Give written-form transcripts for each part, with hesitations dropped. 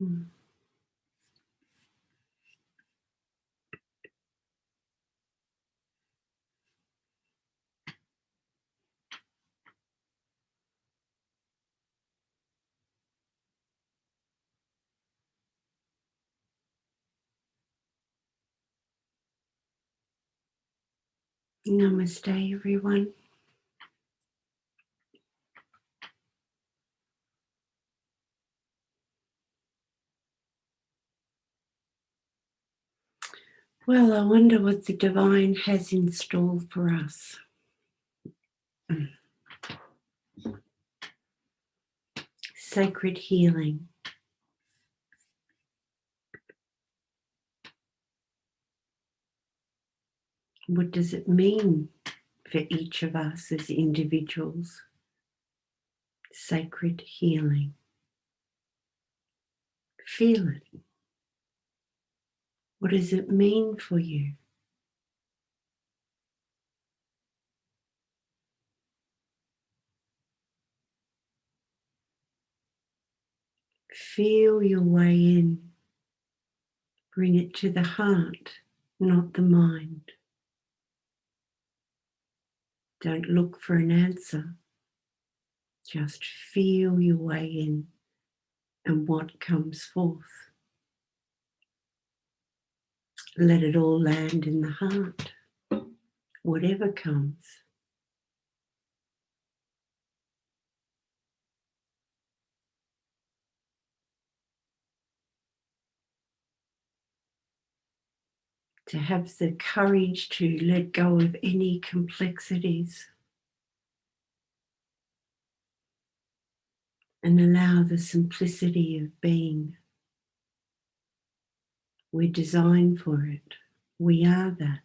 Mm. Namaste, everyone. Well, I wonder what the divine has in store for us. Sacred healing. What does it mean for each of us as individuals? Sacred healing. Feel it. What does it mean for you? Feel your way in. Bring it to the heart, not the mind. Don't look for an answer. Just feel your way in and what comes forth. Let it all land in the heart, whatever comes. To have the courage to let go of any complexities and allow the simplicity of being. We're designed for it. We are that.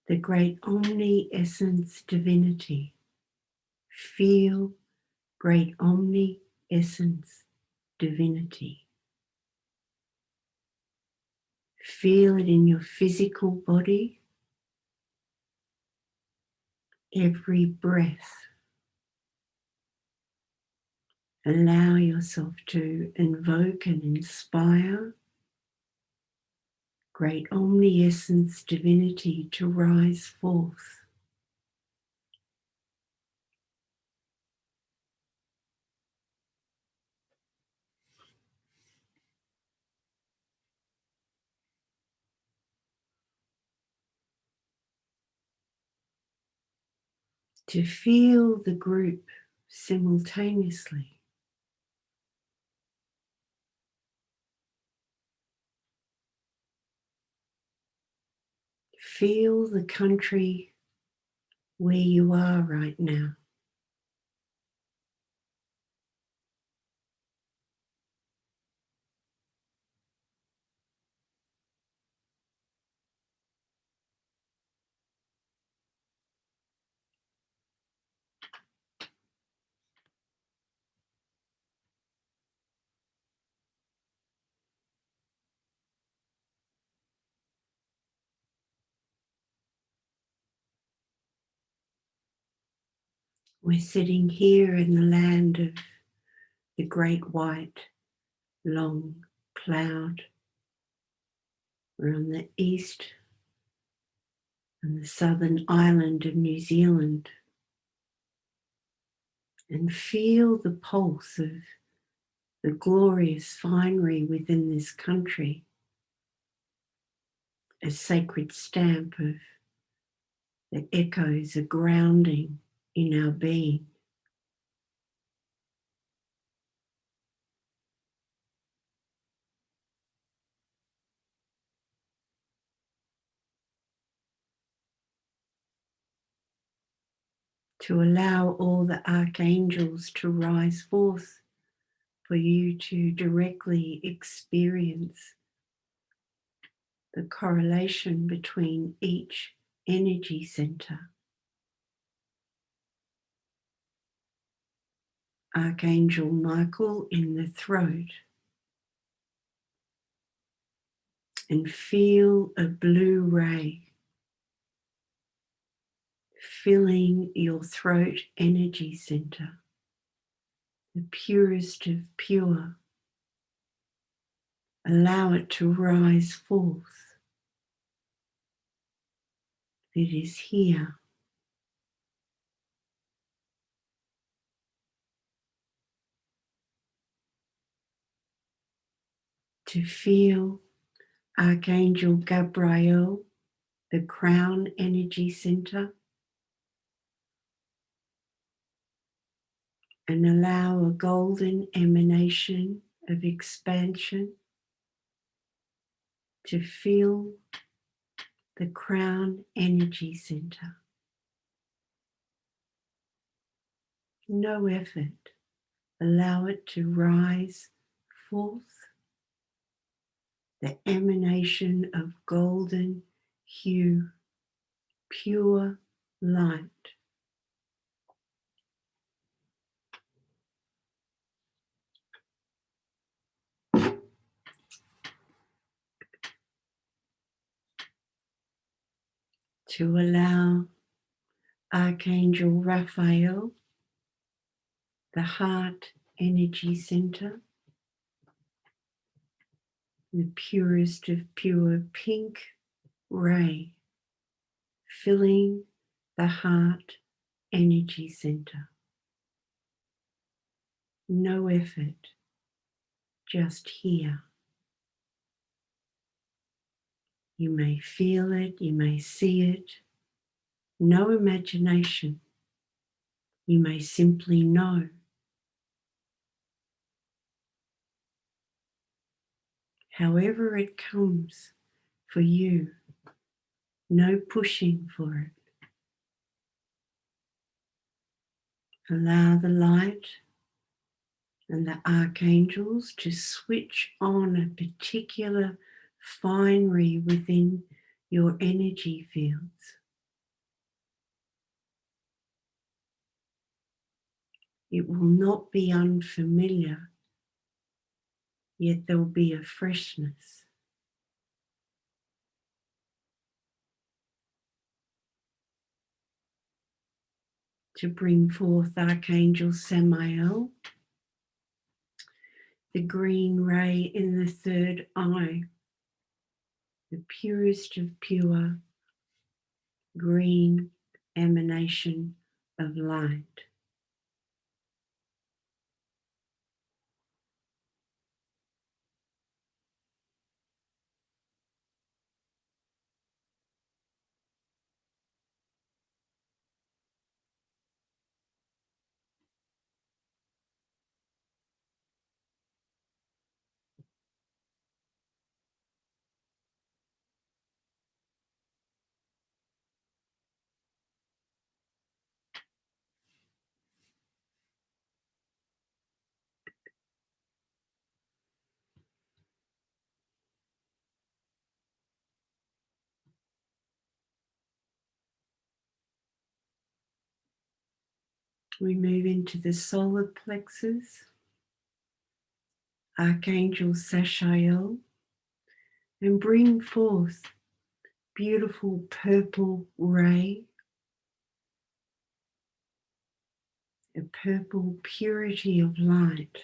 The great omni-essence divinity. Feel great omni-essence divinity. Feel it in your physical body, every breath. Allow yourself to invoke and inspire great omni-essence divinity to rise forth. To feel the group simultaneously. Feel the country where you are right now. We're sitting here in the land of the great white long cloud. We're on the east and the southern island of New Zealand. And feel the pulse of the glorious finery within this country, a sacred stamp of the echoes, a grounding in our being. To allow all the archangels to rise forth for you to directly experience the correlation between each energy center. Archangel Michael in the throat, and feel a blue ray filling your throat energy center, the purest of pure. Allow it to rise forth. It is here. To feel Archangel Gabriel, the crown energy center, and allow a golden emanation of expansion to fill the crown energy center. No effort. Allow it to rise forth, the emanation of golden hue, pure light. To allow Archangel Raphael, the heart energy center, the purest of pure pink ray, filling the heart energy center. No effort, just here. You may feel it, you may see it, no imagination. You may simply know. However it comes for you, no pushing for it. Allow the light and the archangels to switch on a particular finery within your energy fields. It will not be unfamiliar, yet there will be a freshness. To bring forth Archangel Samael, the green ray in the third eye, the purest of pure green emanation of light. We move into the solar plexus, Archangel Sashael, and bring forth beautiful purple ray, a purple purity of light.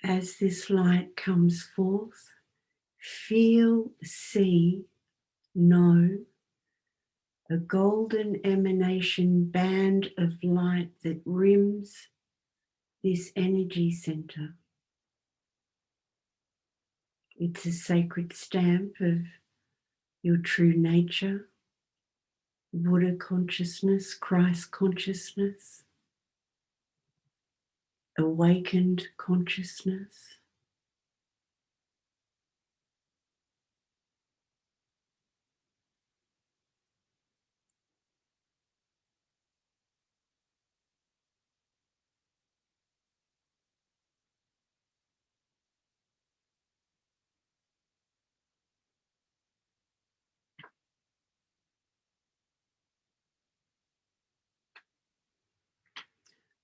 As this light comes forth, feel, see, know a golden emanation band of light that rims this energy center. It's a sacred stamp of your true nature, Buddha consciousness, Christ consciousness, awakened consciousness.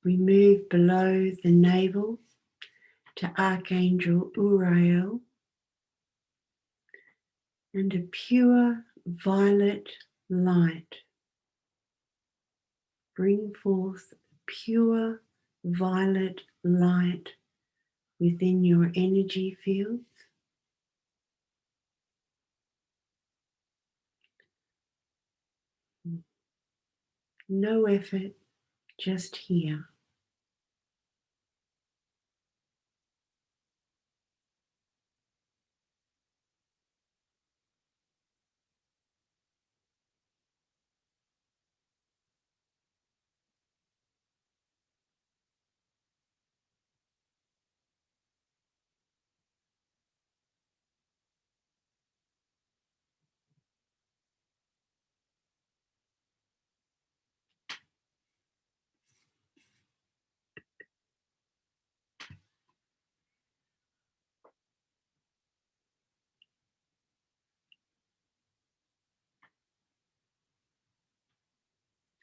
We move below the navel to Archangel Uriel, and a pure violet light. Bring forth pure violet light within your energy fields. No effort, just here.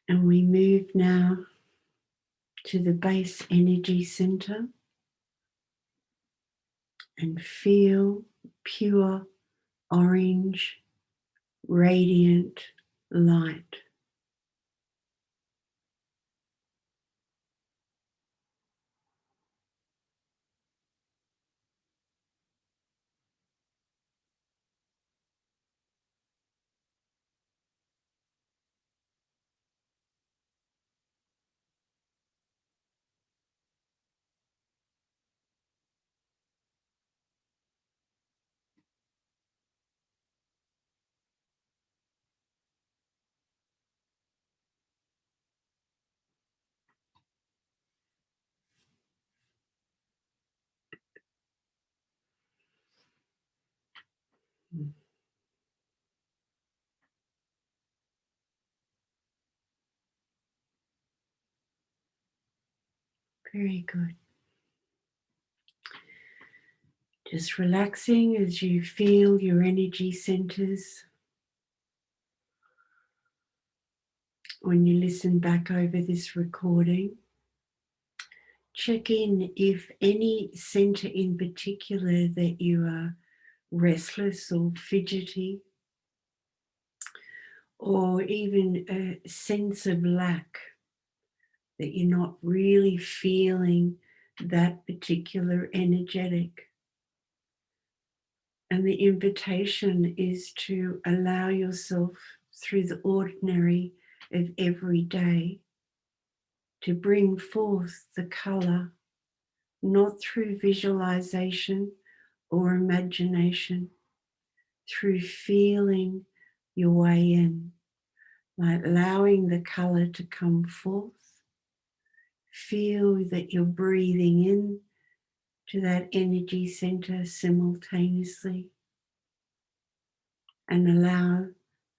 And we move now to the base energy center and feel pure orange, radiant light. Very good. Just relaxing as you feel your energy centers. When you listen back over this recording, check in if any center in particular that you are restless or fidgety, or even a sense of lack, that you're not really feeling that particular energetic. And the invitation is to allow yourself through the ordinary of every day to bring forth the color, not through visualization or imagination, through feeling your way in, like allowing the color to come forth. Feel that you're breathing in to that energy center simultaneously, and allow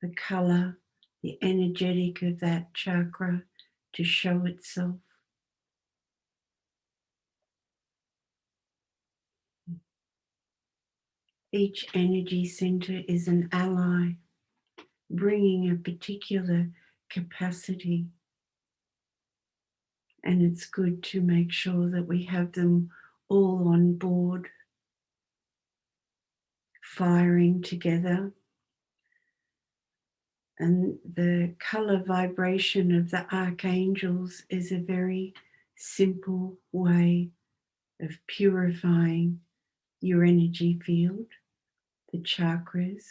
the color, the energetic of that chakra to show itself. Each energy center is an ally, bringing a particular capacity. And it's good to make sure that we have them all on board, firing together. And the color vibration of the archangels is a very simple way of purifying your energy field, the chakras,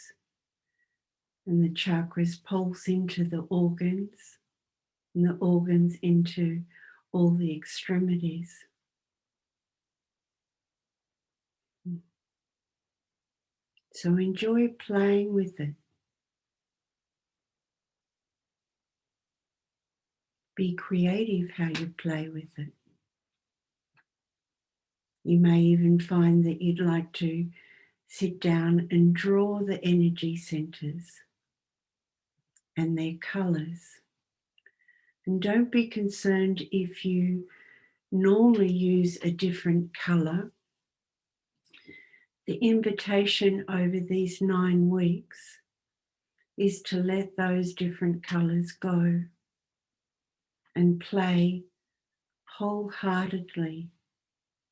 and the chakras pulse into the organs, and the organs into all the extremities. So enjoy playing with it. Be creative how you play with it. You may even find that you'd like to sit down and draw the energy centers and their colors. And don't be concerned if you normally use a different color. The invitation over these 9 weeks is to let those different colors go and play wholeheartedly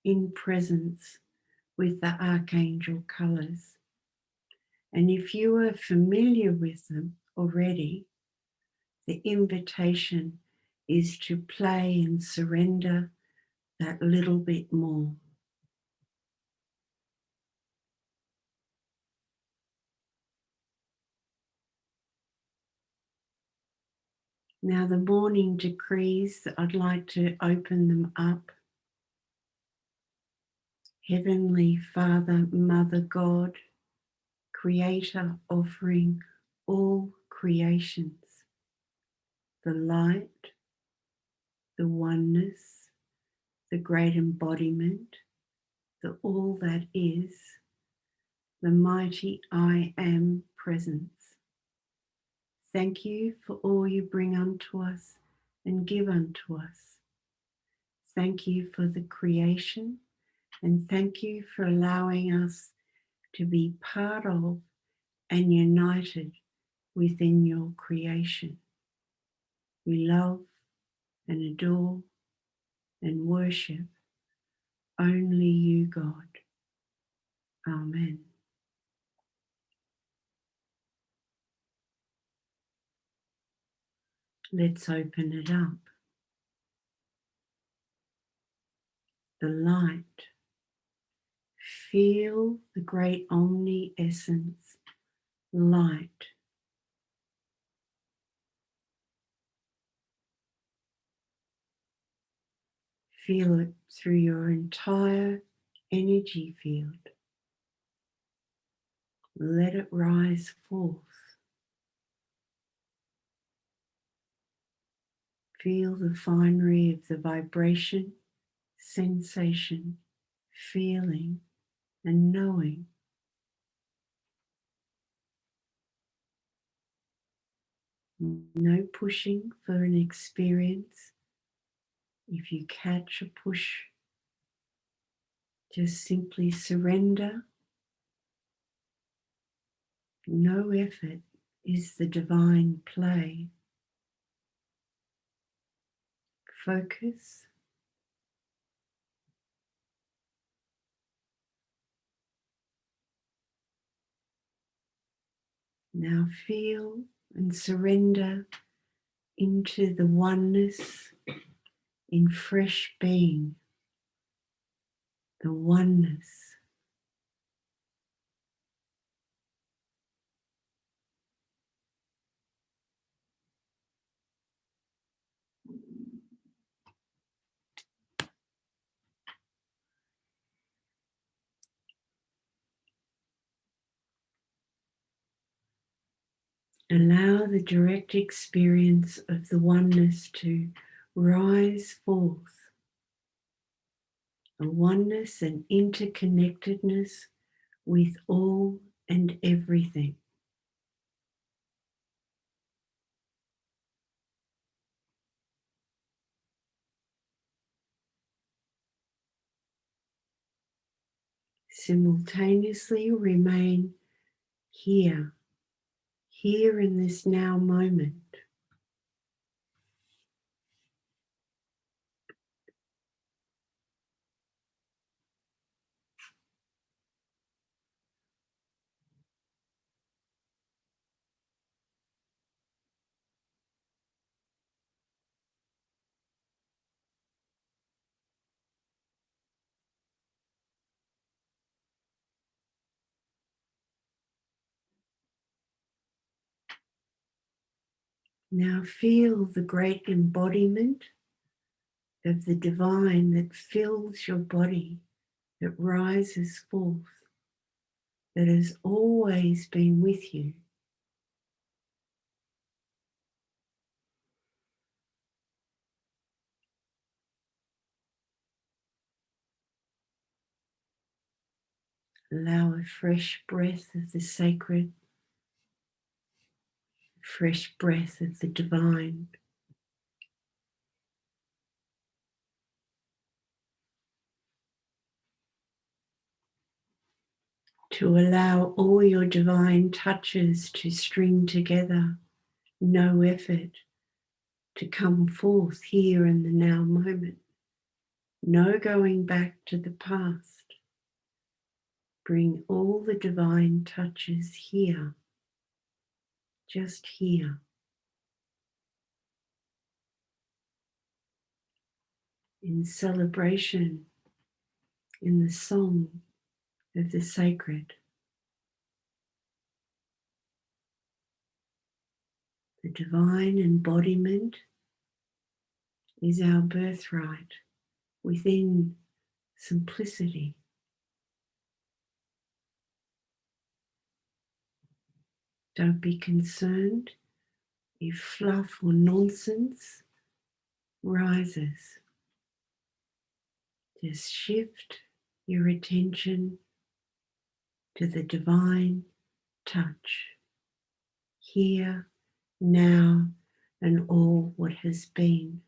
in presence with the archangel colors. And if you are familiar with them already, the invitation is to play and surrender that little bit more. Now the morning decrees, I'd like to open them up. Heavenly Father, Mother God, Creator, offering all creations, the light, the oneness, the great embodiment, the all that is, the mighty I am presence. Thank you for all you bring unto us and give unto us. Thank you for the creation, and thank you for allowing us to be part of and united within your creation. We love and adore and worship only you, God. Amen. Let's open it up. The light. Feel the great omni essence light. Feel it through your entire energy field. Let it rise forth. Feel the finery of the vibration, sensation, feeling, and knowing. No pushing for an experience. If you catch a push, just simply surrender. No effort is the divine play. Focus. Now feel and surrender into the oneness in fresh being. The oneness. Allow the direct experience of the oneness to rise forth. A oneness and interconnectedness with all and everything. Simultaneously remain here in this now moment. Now feel the great embodiment of the divine that fills your body, that rises forth, that has always been with you. Allow a fresh breath of the sacred, fresh breath of the divine. To allow all your divine touches to string together, no effort, to come forth here in the now moment. No going back to the past. Bring all the divine touches here, just here. In celebration, in the song of the sacred. The divine embodiment is our birthright within simplicity. Don't be concerned if fluff or nonsense rises. Just shift your attention to the divine touch, here, now, and all what has been.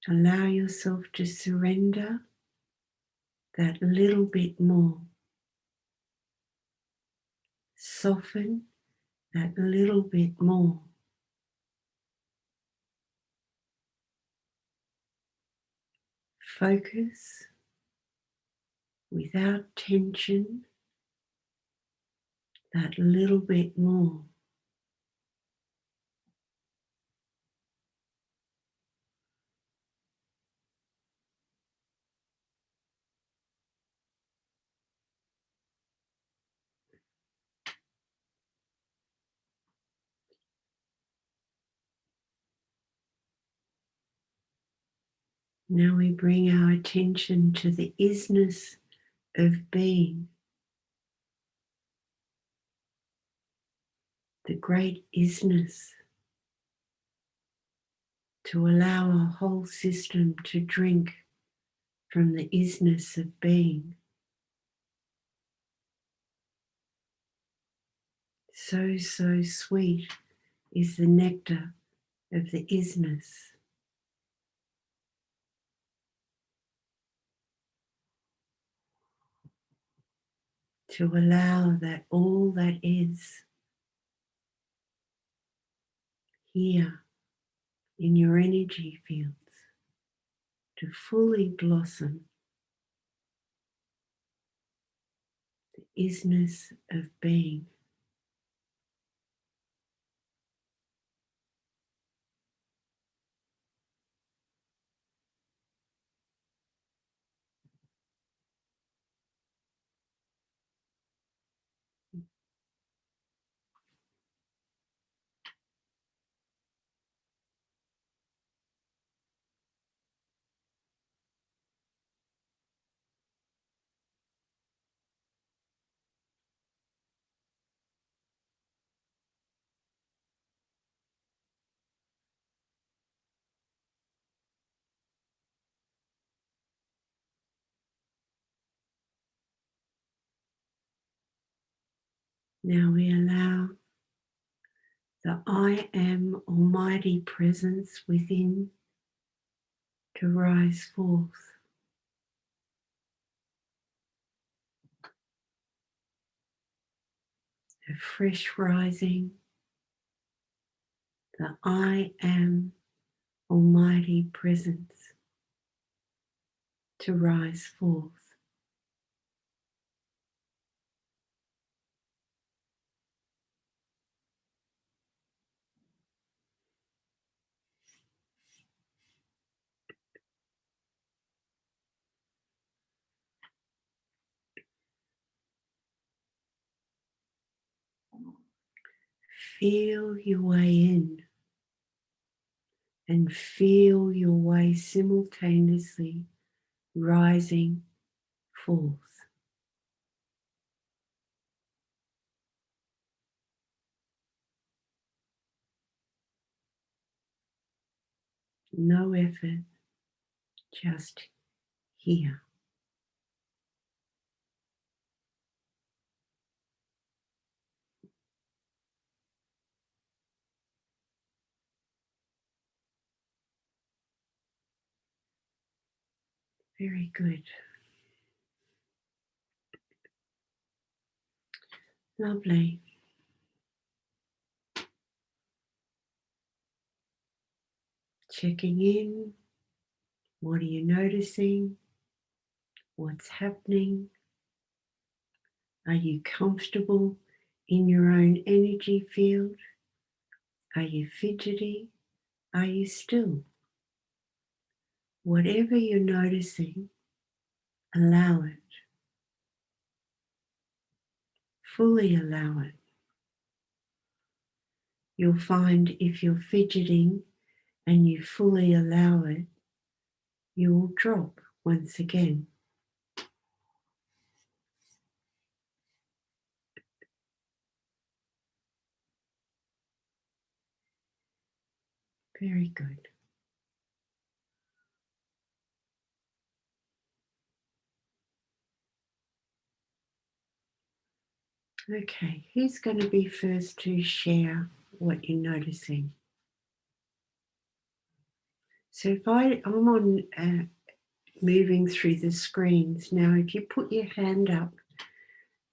Allow yourself to surrender that little bit more. Soften that little bit more. Focus without tension that little bit more. Now we bring our attention to the isness of being, the great isness, to allow our whole system to drink from the isness of being. So, so sweet is the nectar of the isness. To allow that all that is here in your energy fields to fully blossom, the isness of being. Now we allow the I am Almighty presence within to rise forth. A fresh rising, the I am Almighty presence to rise forth. Feel your way in and feel your way simultaneously rising forth. No effort, just here. Very good. Lovely. Checking in. What are you noticing? What's happening? Are you comfortable in your own energy field? Are you fidgety? Are you still? Whatever you're noticing, allow it. Fully allow it. You'll find if you're fidgeting and you fully allow it, you will drop once again. Very good. Okay, who's going to be first to share what you're noticing? So if I'm on moving through the screens now, if you put your hand up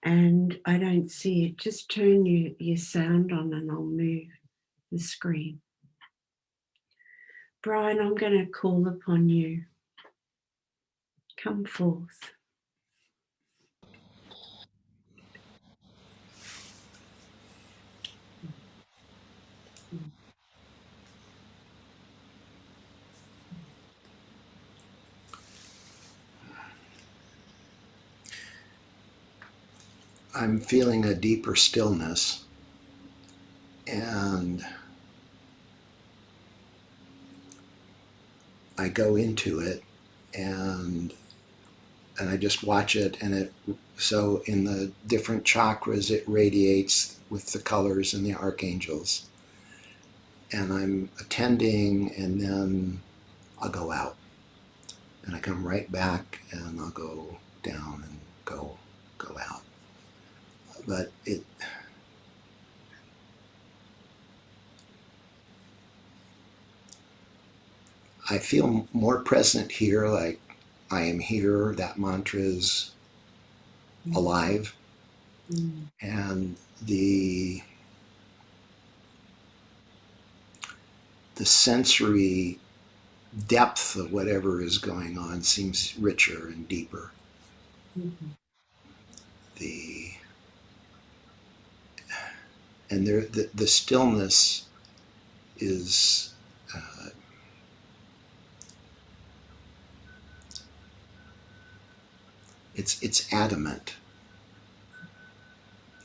and I don't see it, just turn your sound on and I'll move the screen. Brian, I'm going to call upon you. Come forth. I'm feeling a deeper stillness, and I go into it, and I just watch it, and so in the different chakras it radiates with the colors and the archangels, and I'm attending, and then I'll go out, and I come right back, and I'll go down and go out. But I feel more present here, like I am here. That mantra is alive, and the sensory depth of whatever is going on seems richer and deeper. Mm-hmm. The and there the stillness is it's adamant.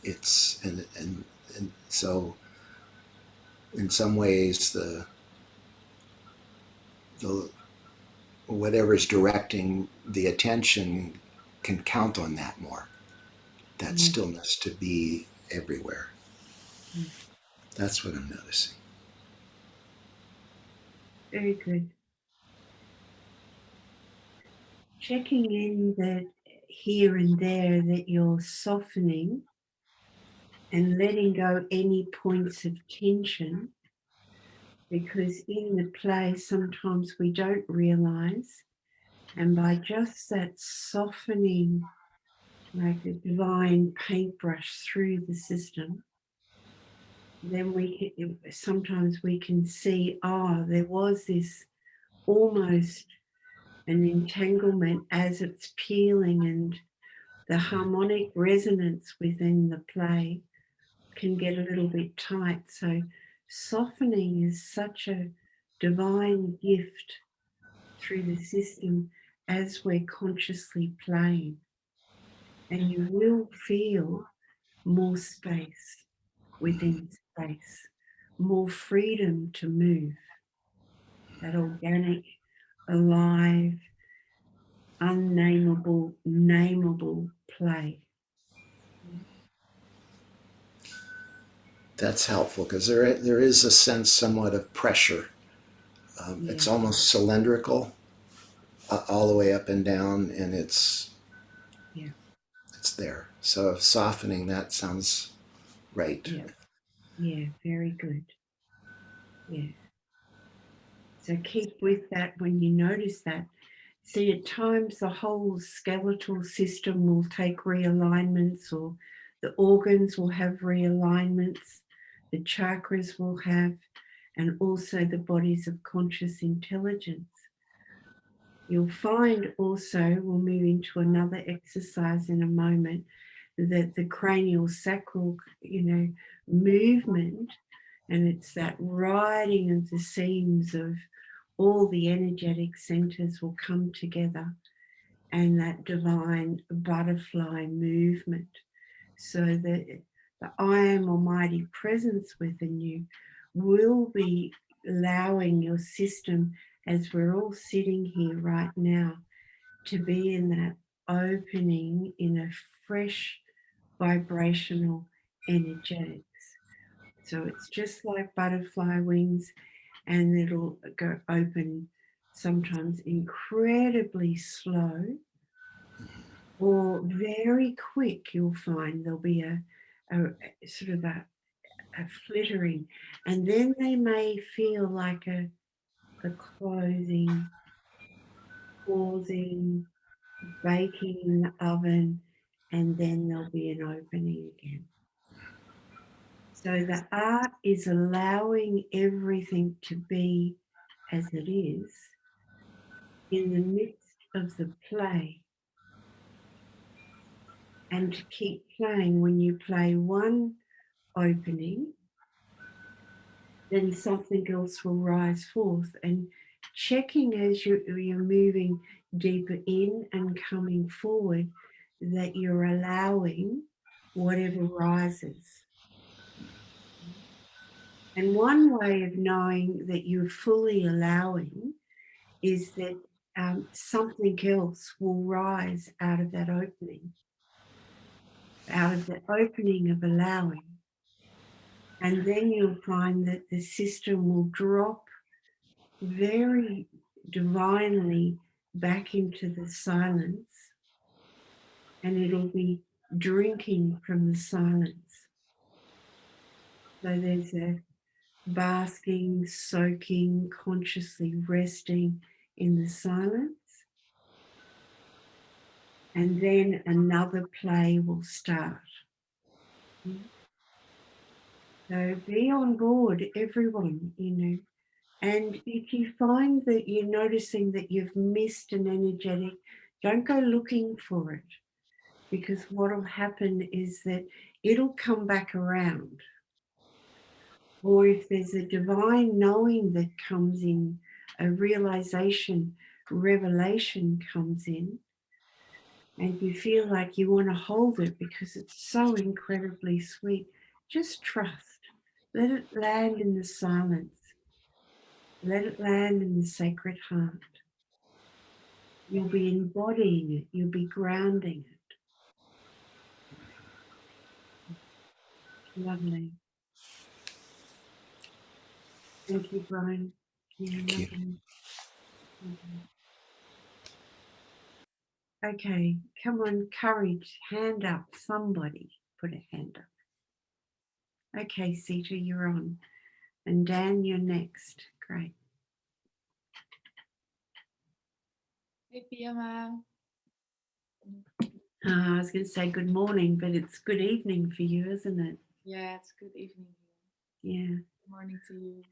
It's and so in some ways the whatever's directing the attention can count on that more. That stillness to be everywhere. That's what I'm noticing. Very good. Checking in that here and there that you're softening and letting go any points of tension, because in the play sometimes we don't realize, and by just that softening like a divine paintbrush through the system, then sometimes we can see, there was this almost an entanglement as it's peeling, and the harmonic resonance within the play can get a little bit tight. So softening is such a divine gift through the system as we're consciously playing. And you will feel more space within space, more freedom to move, that organic, alive, unnameable, nameable play. That's helpful because there is a sense somewhat of pressure. Yeah. It's almost cylindrical, all the way up and down, and it's there. So softening, that sounds right. Yeah, very good. Yeah. So keep with that when you notice that. See, at times the whole skeletal system will take realignments, or The organs will have realignments, the chakras will have, and also the bodies of conscious intelligence. You'll find also, we'll move into another exercise in a moment, that the cranial sacral, movement, and it's that riding of the seams of all the energetic centers will come together, and that divine butterfly movement. So that the I am Almighty presence within you will be allowing your system, as we're all sitting here right now, to be in that opening in a fresh vibrational energetics. So it's just like butterfly wings, and it'll go open sometimes incredibly slow or very quick. You'll find there'll be a sort of a flittering, and then they may feel like a closing, pausing, baking in the oven, and then there'll be an opening again. So the art is allowing everything to be as it is in the midst of the play, and to keep playing. When you play one opening, then something else will rise forth, and checking as you're moving deeper in and coming forward that you're allowing whatever rises. And one way of knowing that you're fully allowing is that something else will rise out of that opening, out of the opening of allowing. And then you'll find that the system will drop very divinely back into the silence, and it'll be drinking from the silence. So there's a basking, soaking, consciously resting in the silence, and then another play will start. So be on board, everyone, And if you find that you're noticing that you've missed an energetic, don't go looking for it, because what will happen is that it'll come back around. Or if there's a divine knowing that comes in, a realization, revelation comes in, and you feel like you want to hold it because it's so incredibly sweet, just trust. Let it land in the silence. Let it land in the sacred heart. You'll be embodying it. You'll be grounding it. Lovely. Thank you, Brian. Yeah, Thank you. lovely. Lovely. Okay, come on, courage. Hand up. Somebody put a hand up. Okay, Sita, you're on. And Dan, you're next. Great. Hey, Piyama. I was going to say good morning, but it's good evening for you, isn't it? Yeah, it's good evening Yeah. here. Good morning to you.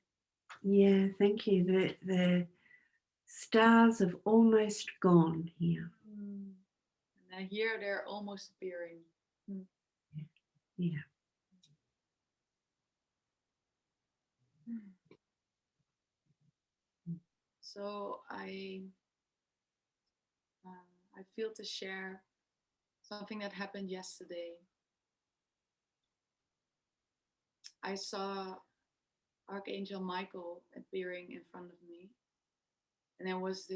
Yeah, thank you. The stars have almost gone here. And I hear they're almost appearing. Yeah. So I feel to share something that happened yesterday. I saw Archangel Michael appearing in front of me, and it was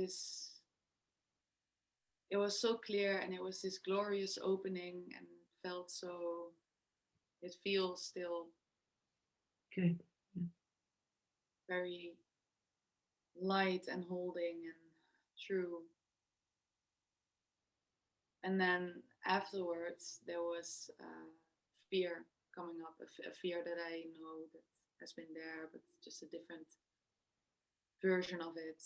so clear, and it was this glorious opening, and it feels still Good. very light and holding and true. And then afterwards, there was fear coming up, a fear that I know that has been there, but just a different version of it.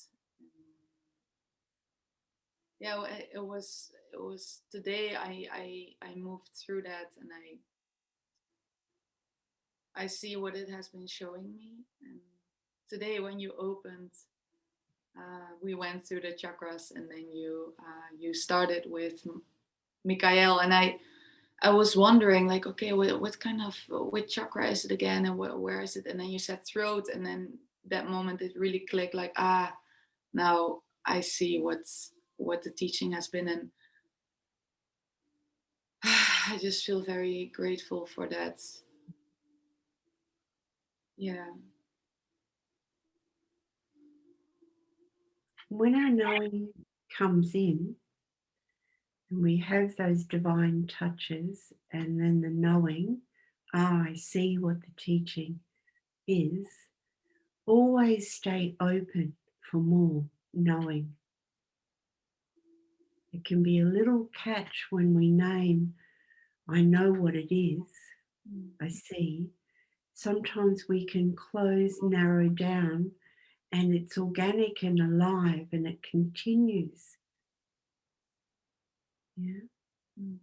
Yeah, it was today. I moved through that, and I see what it has been showing me. And today, when you opened, we went through the chakras, and then you started with Mikael, and I was wondering, like, okay, what kind of which chakra is it again, and where is it? And then you said throat, and then that moment it really clicked, like, now I see what the teaching has been, and I just feel very grateful for that. Yeah. When our knowing comes in and we have those divine touches, and then the knowing, I see what the teaching is, always stay open for more knowing. It can be a little catch when we name, I know what it is, I see. Sometimes we can close, narrow down, and it's organic and alive and it continues. Yeah. Mm.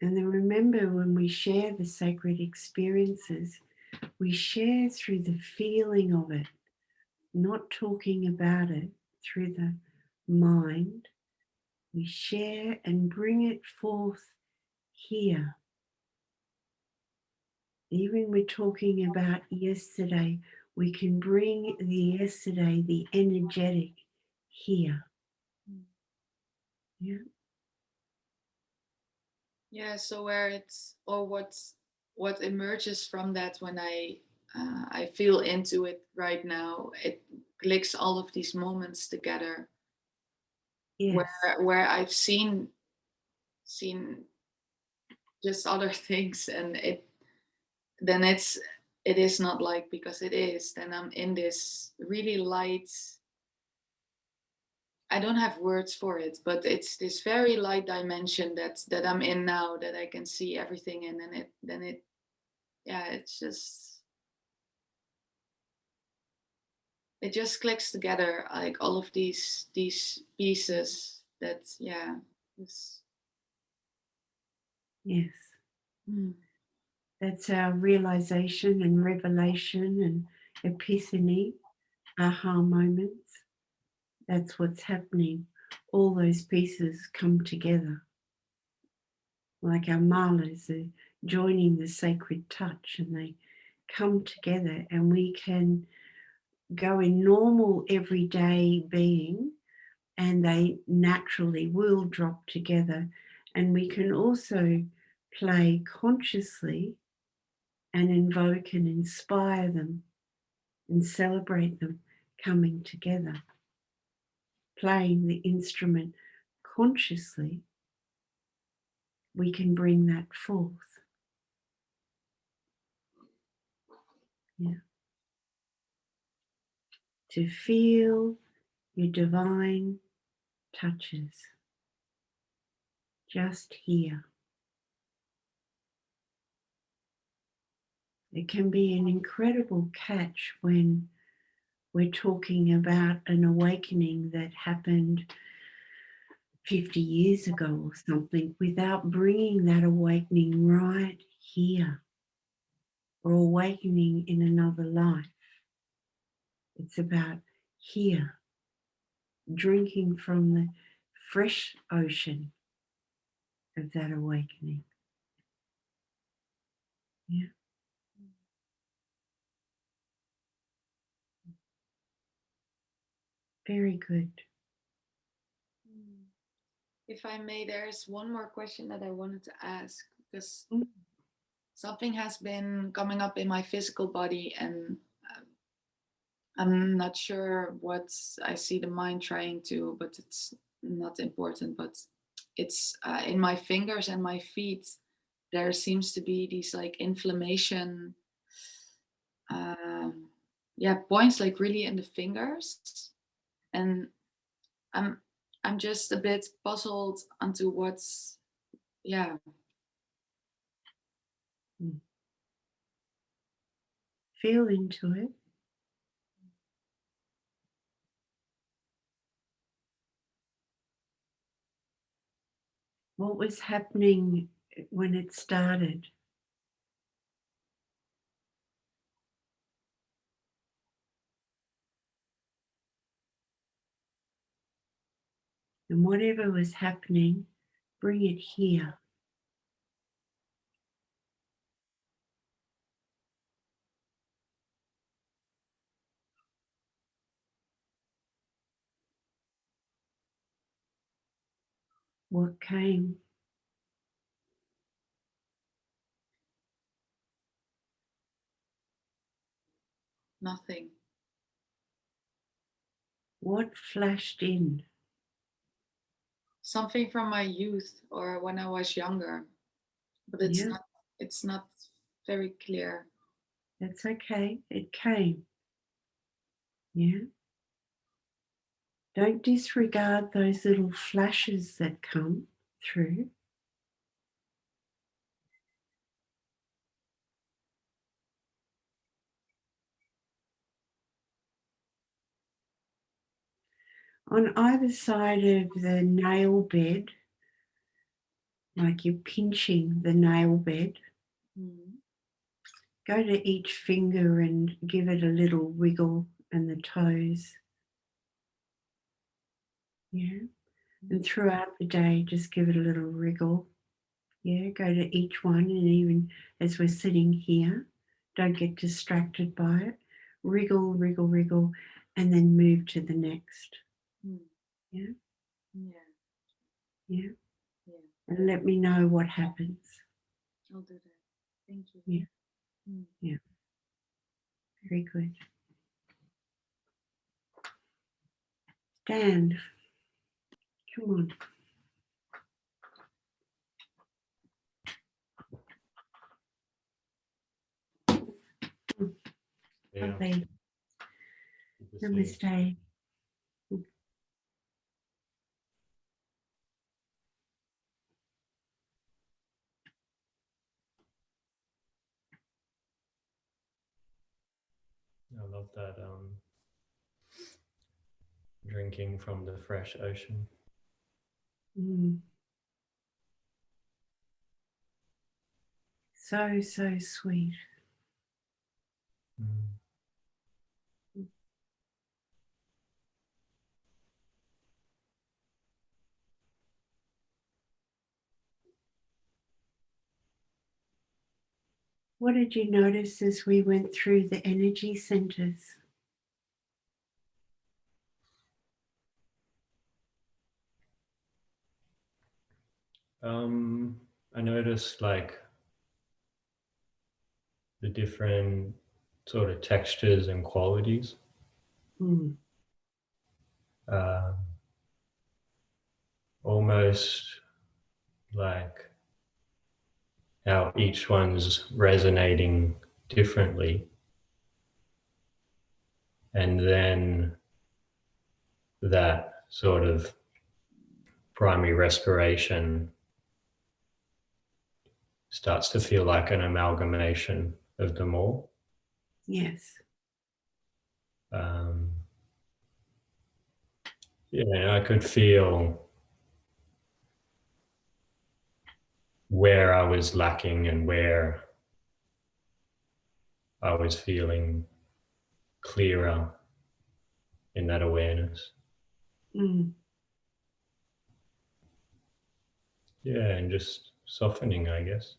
And then remember, when we share the sacred experiences, we share through the feeling of it, not talking about it through the mind. We share and bring it forth here. Even we're talking about yesterday, we can bring the yesterday, the energetic, here. Yeah. Yeah, so where it's, or what emerges from that when I feel into it right now, it clicks all of these moments together Yes. where I've seen just other things, and it is not like, because it is, then I'm in this really light, I don't have words for it, but it's this very light dimension that I'm in now, that I can see everything in, and it yeah, it just clicks together, like all of these pieces that, yeah, it's, Yes. mm, That's our realization and revelation and epiphany, aha moments. That's what's happening. All those pieces come together. Like our malas are joining the sacred touch, and they come together, and we can go in normal everyday being, and they naturally will drop together. And we can also play consciously and invoke and inspire them and celebrate them coming together. Playing the instrument consciously, we can bring that forth. Yeah. To feel your divine touches just here. It can be an incredible catch when we're talking about an awakening that happened 50 years ago or something, without bringing that awakening right here, or awakening in another life. It's about here, drinking from the fresh ocean of that awakening. Yeah. Very good. if I may, there's one more question that I wanted to ask, because Mm. something has been coming up in my physical body, and I'm not sure what I see the mind trying to, but it's not important. But it's in my fingers and my feet. There seems to be these like inflammation, um, yeah, points, like really in the fingers, and I'm I'm just a bit puzzled onto what's, yeah. Mm. Feel into it. What was happening when it started? And whatever was happening, bring it here. What came? Nothing. What flashed in? Something from my youth or when I was younger, but it's not very clear. That's okay. It came. Yeah. Don't disregard those little flashes that come through. On either side of the nail bed, like you're pinching the nail bed, go to each finger and give it a little wiggle, and the toes. Yeah. And throughout the day, just give it a little wriggle. Yeah, go to each one, and even as we're sitting here, don't get distracted by it. Wriggle, wriggle, wriggle, and then move to the next. Yeah. Yeah. Yeah. Yeah. And let me know what happens. I'll do that. Thank you. Yeah. Yeah. Very good. Dan, come on. Yeah. Lovely. Namaste. I love that drinking from the fresh ocean. So, so sweet. What did you notice as we went through the energy centers? I noticed like the different sort of textures and qualities. Almost like how each one's resonating differently. And then that sort of primary respiration starts to feel like an amalgamation of them all. Yes. Yeah, I could feel where I was lacking and where I was feeling clearer in that awareness. Yeah, and just softening, I guess.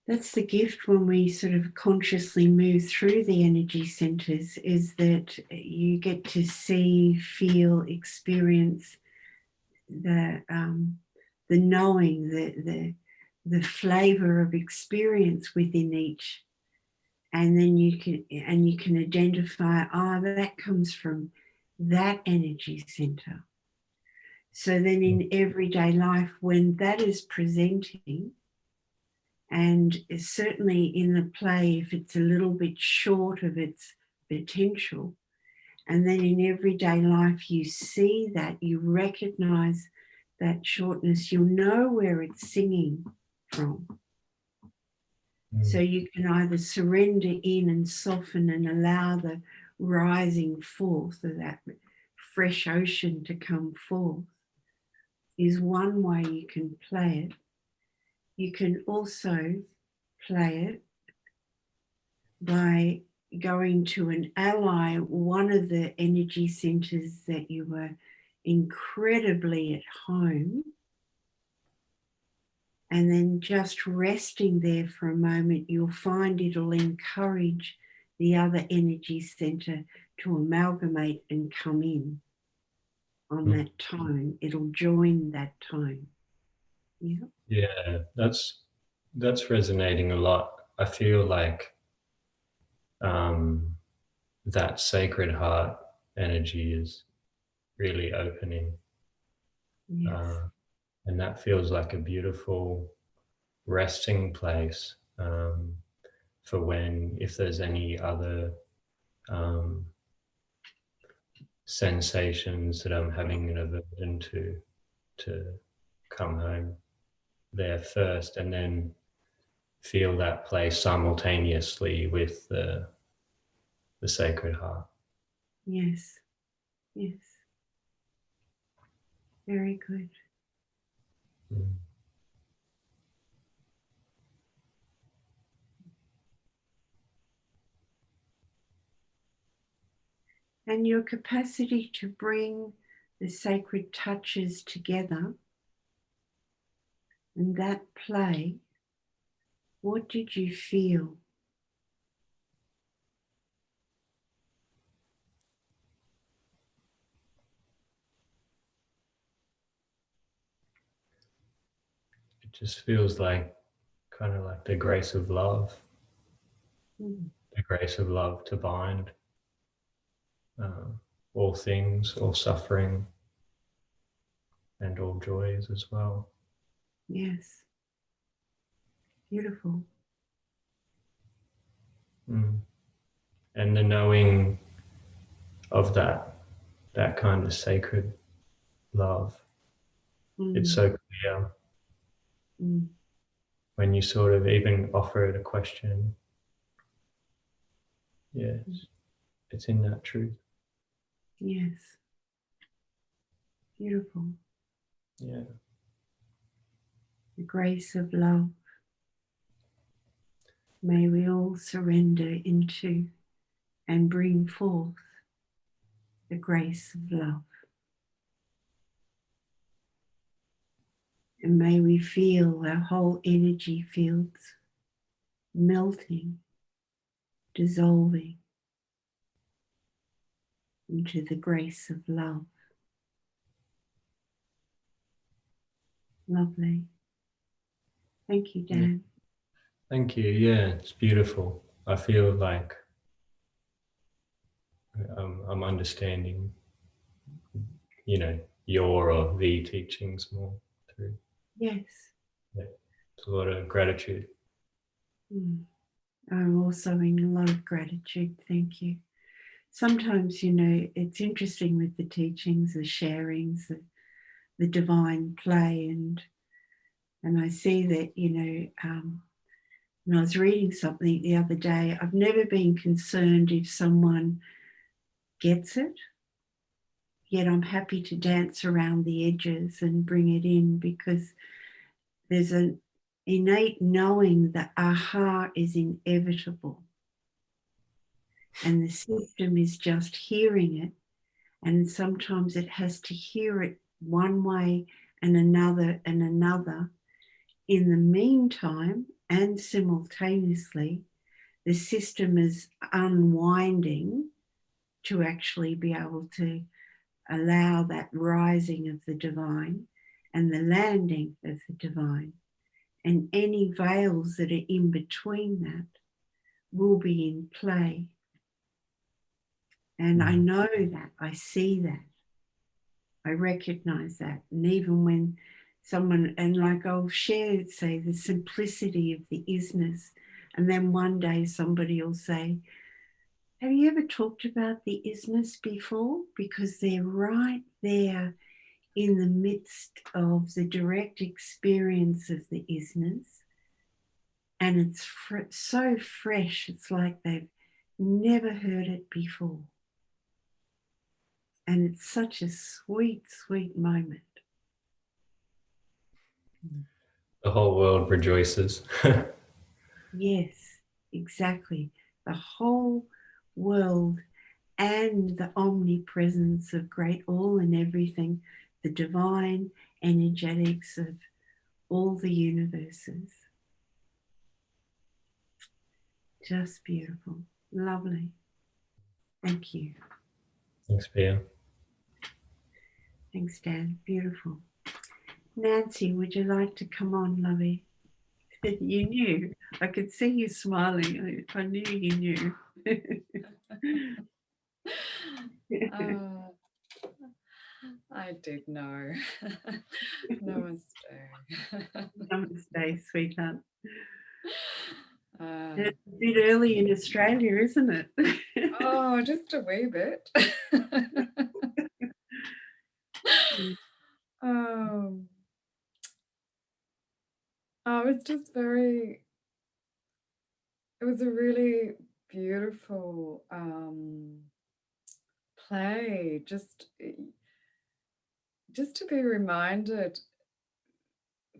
That's the gift when we sort of consciously move through the energy centers, is that you get to see, feel, experience the knowing, the flavor of experience within each, and then you can identify, that comes from that energy center. So then in everyday life, when that is presenting, and certainly in the play, if it's a little bit short of its potential, and then in everyday life you see that, you recognize that shortness, you'll know where it's singing from. So you can either surrender in and soften and allow the rising forth of that fresh ocean to come forth, is one way you can play it. You can also play it by going to an ally, one of the energy centers that you were incredibly at home, and then just resting there for a moment, you'll find it'll encourage the other energy center to amalgamate and come in on that tone. It'll join that tone. Yeah. Yeah, that's resonating a lot. I feel like that sacred heart energy is really opening. Yes. And that feels like a beautiful resting place for when, if there's any other sensations that I'm having an aversion to come home there first, and then feel that place simultaneously with the Sacred Heart. Yes. Yes. Very good. Mm. And your capacity to bring the sacred touches together and that play, what did you feel? It just feels like kind of like the grace of love, the grace of love to bind all things, all suffering, and all joys as well. Yes. Beautiful. Mm. And the knowing of that kind of sacred love. It's so clear when you sort of even offer it a question. Yes, it's in that truth. Yes. Beautiful. Yeah. The grace of love. May we all surrender into and bring forth the grace of love. And may we feel our whole energy fields melting, dissolving into the grace of love. Lovely. Thank you, Dan. Thank you. Yeah, it's beautiful. I feel like I'm understanding, your or the teachings more through. Yes. Yeah, it's a lot of gratitude. I'm also in a lot of gratitude. Thank you. Sometimes, it's interesting with the teachings, the sharings, the divine play, and I see that, when I was reading something the other day, I've never been concerned if someone gets it, yet I'm happy to dance around the edges and bring it in, because there's an innate knowing that aha is inevitable. And the system is just hearing it. And sometimes it has to hear it one way and another and another. In the meantime, and simultaneously, the system is unwinding to actually be able to allow that rising of the divine and the landing of the divine. And any veils that are in between that will be in play. And I know that, I see that, I recognize that. And even when someone, and like I'll share, say, the simplicity of the isness, and then one day somebody will say, have you ever talked about the isness before? Because they're right there in the midst of the direct experience of the isness. And it's so fresh, it's like they've never heard it before. And it's such a sweet, sweet moment. The whole world rejoices. Yes, exactly. The whole world and the omnipresence of great all and everything, the divine energetics of all the universes. Just beautiful. Lovely. Thank you. Thanks, Pia. Thanks, Dan. Beautiful. Nancy, would you like to come on, lovey? You knew. I could see you smiling. I knew you knew. I did know. Namaste. Namaste, sweetheart. Uh, It's a bit early in Australia, isn't it? oh, just a wee bit. um, oh, it's just very, it was a really beautiful play. Just to be reminded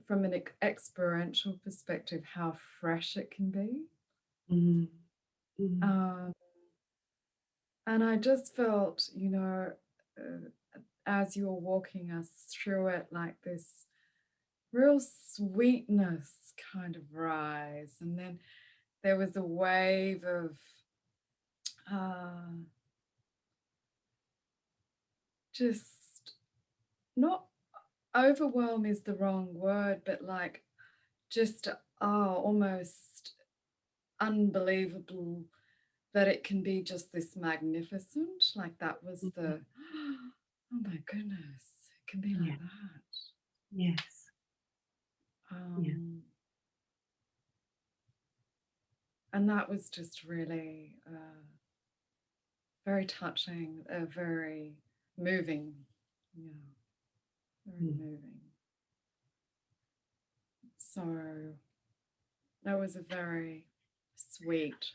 from an experiential perspective how fresh it can be. Mm. Mm. And I just felt, you know, as you were walking us through it, like this real sweetness kind of rise. And then there was a wave of just not overwhelm is the wrong word, but like just almost unbelievable that it can be just this magnificent. Like that was the oh my goodness, it can be like that. Yes. And that was just really very touching, very moving. Yeah, very moving. So that was a very sweet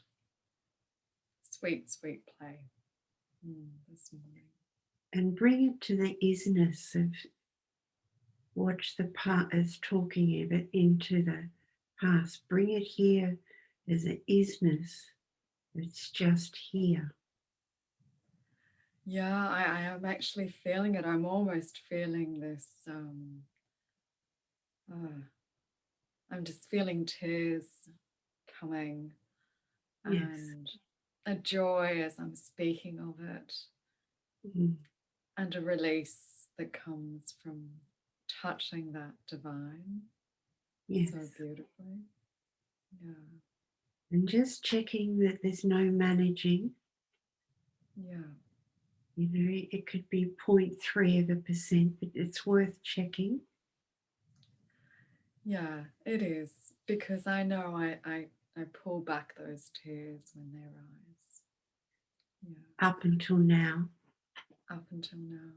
play this morning. And bring it to the isness of watch the part as talking of it into the past. Bring it here as an isness. It's just here. Yeah, I am actually feeling it. I'm almost feeling this. I'm just feeling tears coming and a joy as I'm speaking of it, and a release that comes from touching that divine so beautifully. Yeah. And just checking that there's no managing. Yeah. You know, it could be 0.3%, but it's worth checking. Yeah, it is, because I know I pull back those tears when they rise. Yeah. Up until now. Up until now.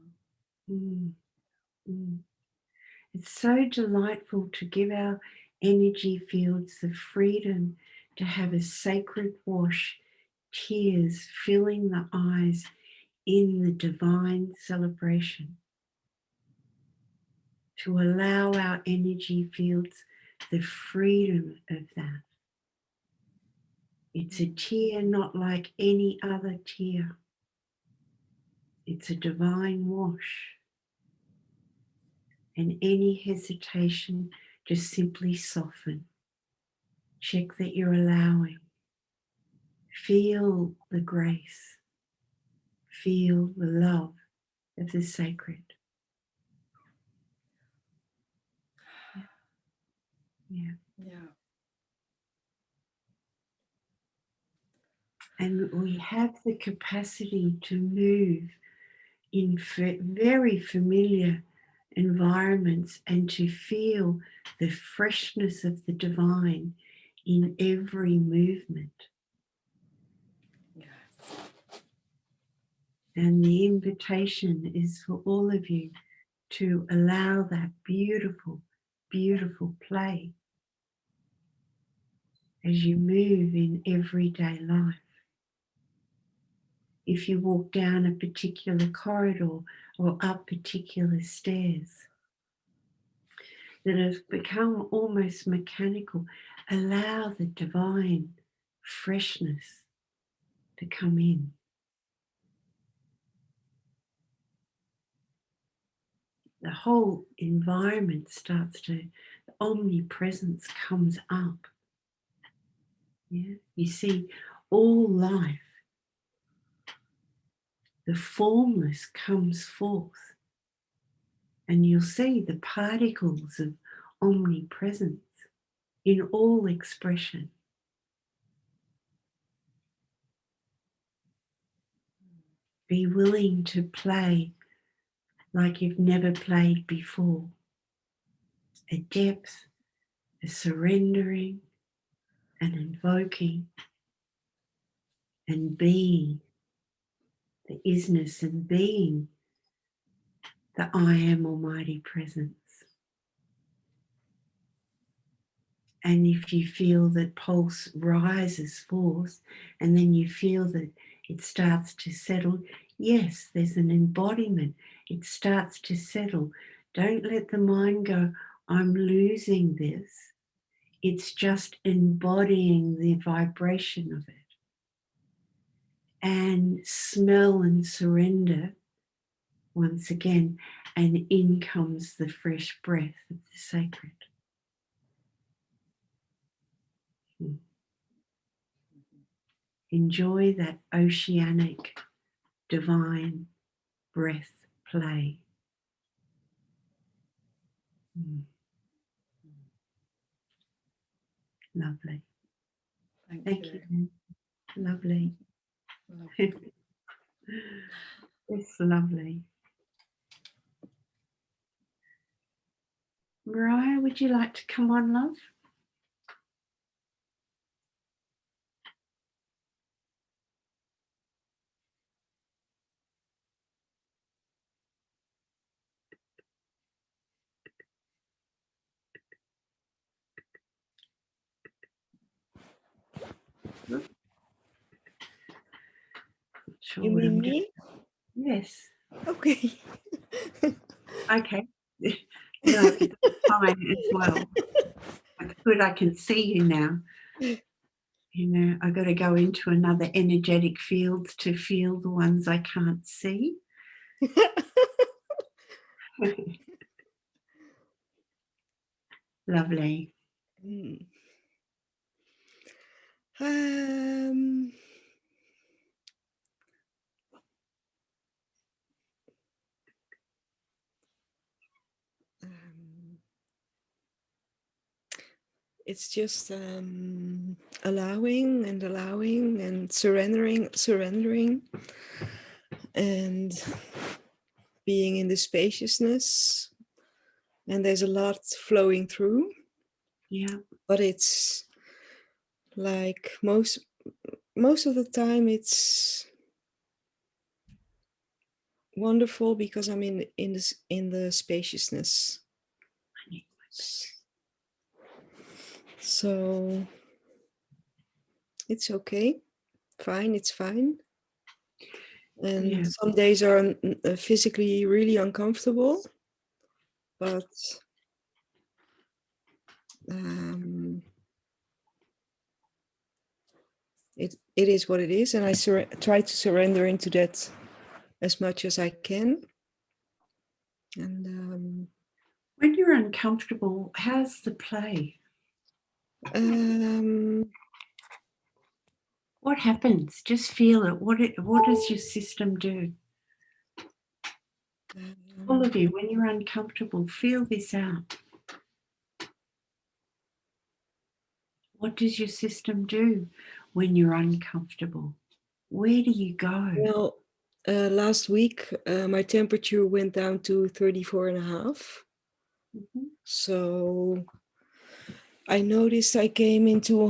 It's so delightful to give our energy fields the freedom to have a sacred wash, tears filling the eyes in the divine celebration. To allow our energy fields the freedom of that. It's a tear not like any other tear. It's a divine wash. And any hesitation, just simply soften. Check that you're allowing. Feel the grace. Feel the love of the sacred. Yeah. And we have the capacity to move in very familiar environments and to feel the freshness of the divine in every movement. Yes. And the invitation is for all of you to allow that beautiful, beautiful play as you move in everyday life. If you walk down a particular corridor or up particular stairs that have become almost mechanical, allow the divine freshness to come in. The whole environment starts to, the omnipresence comes up. Yeah? You see all life, the formless comes forth, and you'll see the particles of omnipresence in all expression. Be willing to play like you've never played before. A depth, a surrendering, an invoking, and being the isness and being the I am Almighty Presence. And if you feel that pulse rises forth and then you feel that it starts to settle, yes, there's an embodiment. It starts to settle. Don't let the mind go, I'm losing this. It's just embodying the vibration of it. And smell and surrender once again, and in comes the fresh breath of the sacred. Enjoy that oceanic, divine breath play. Lovely. Thank you. Lovely. It's lovely. Mariah, would you like to come on, love? Sure, You mean me? Yes. Okay. Okay. No, it's fine as well. It's good I can see you now. You know, I've got to go into another energetic field to feel the ones I can't see. Lovely. Um, it's just allowing and surrendering and being in the spaciousness, and there's a lot flowing through. Yeah. But it's like most of the time it's wonderful because I'm in the spaciousness. So it's okay, fine, it's fine. And some days are physically really uncomfortable, but it is what it is, and I try to surrender into that as much as I can. And when you're uncomfortable, how's the play? What happens? Just feel it. What does your system do? All of you, when you're uncomfortable, feel this out. What does your system do when you're uncomfortable? Where do you go? Well, last week my temperature went down to 34.5. So I noticed I came into a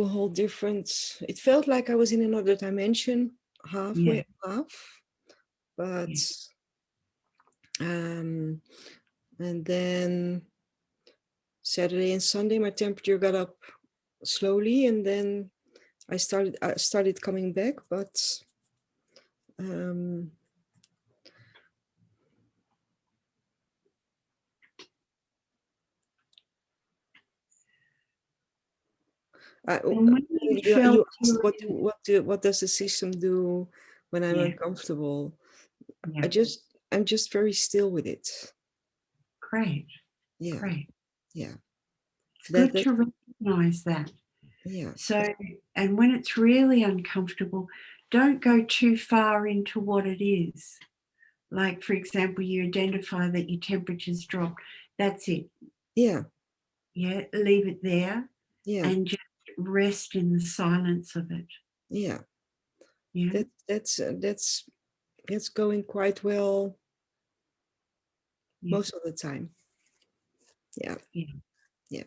whole different. It felt like I was in another dimension, half. But and then Saturday and Sunday my temperature got up slowly, and then I started coming back, but And when you felt you asked what does the system do when I'm Yeah. uncomfortable? Yeah, I'm just very still with it. great, Yeah, great. yeah, It's good to recognize that. yeah, So, and when it's really uncomfortable, don't go too far into what it is. Like, for example, you identify that your temperature's dropped. That's it. yeah, Yeah, leave it there yeah, and just rest in the silence of it. yeah. Yeah, That's going quite well yeah, most of the time. Yeah, yeah, yeah.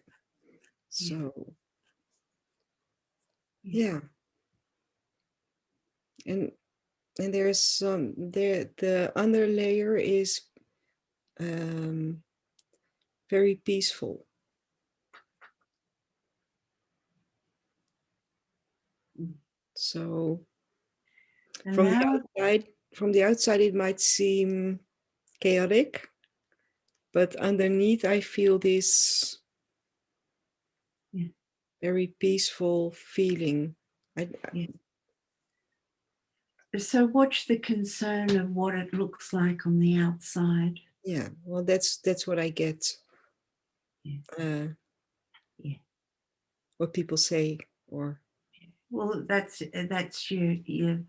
So yeah. yeah, and there's some the under layer is very peaceful. Mm. So Allow. from the outside it might seem chaotic, but underneath I feel this Yeah, very peaceful feeling. yeah. So watch the concern of what it looks like on the outside. Yeah, well, that's what I get. Yeah. Yeah. What people say, or Well, that's your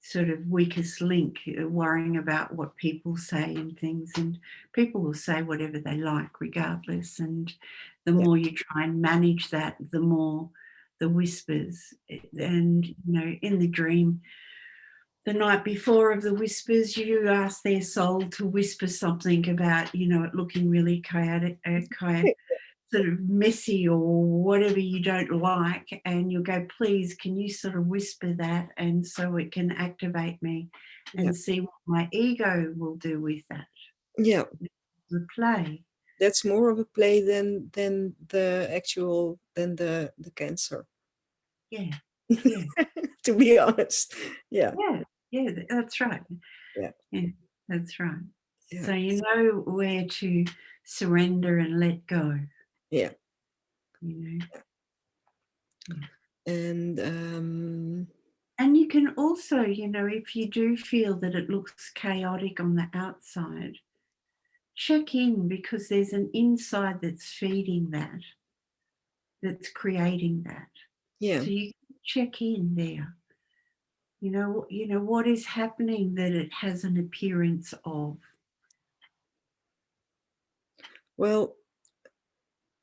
sort of weakest link, worrying about what people say and things, and people will say whatever they like regardless, and the yeah, more you try and manage that, the more the whispers. And in the dream the night before of the whispers, you ask their soul to whisper something about it looking really chaotic, sort of messy or whatever you don't like, and you'll go, please, can you sort of whisper that, and so it can activate me yeah, and see what my ego will do with that. yeah. The play. That's more of a play than the cancer. Yeah, yeah, To be honest, yeah, yeah, that's right. yeah, Yeah, that's right. yeah, So you know where to surrender and let go. yeah. Yeah. And And you can also, if you do feel that it looks chaotic on the outside, check in, because there's an inside that's feeding that, that's creating that. yeah, So you check in there. What is happening that it has an appearance of. well,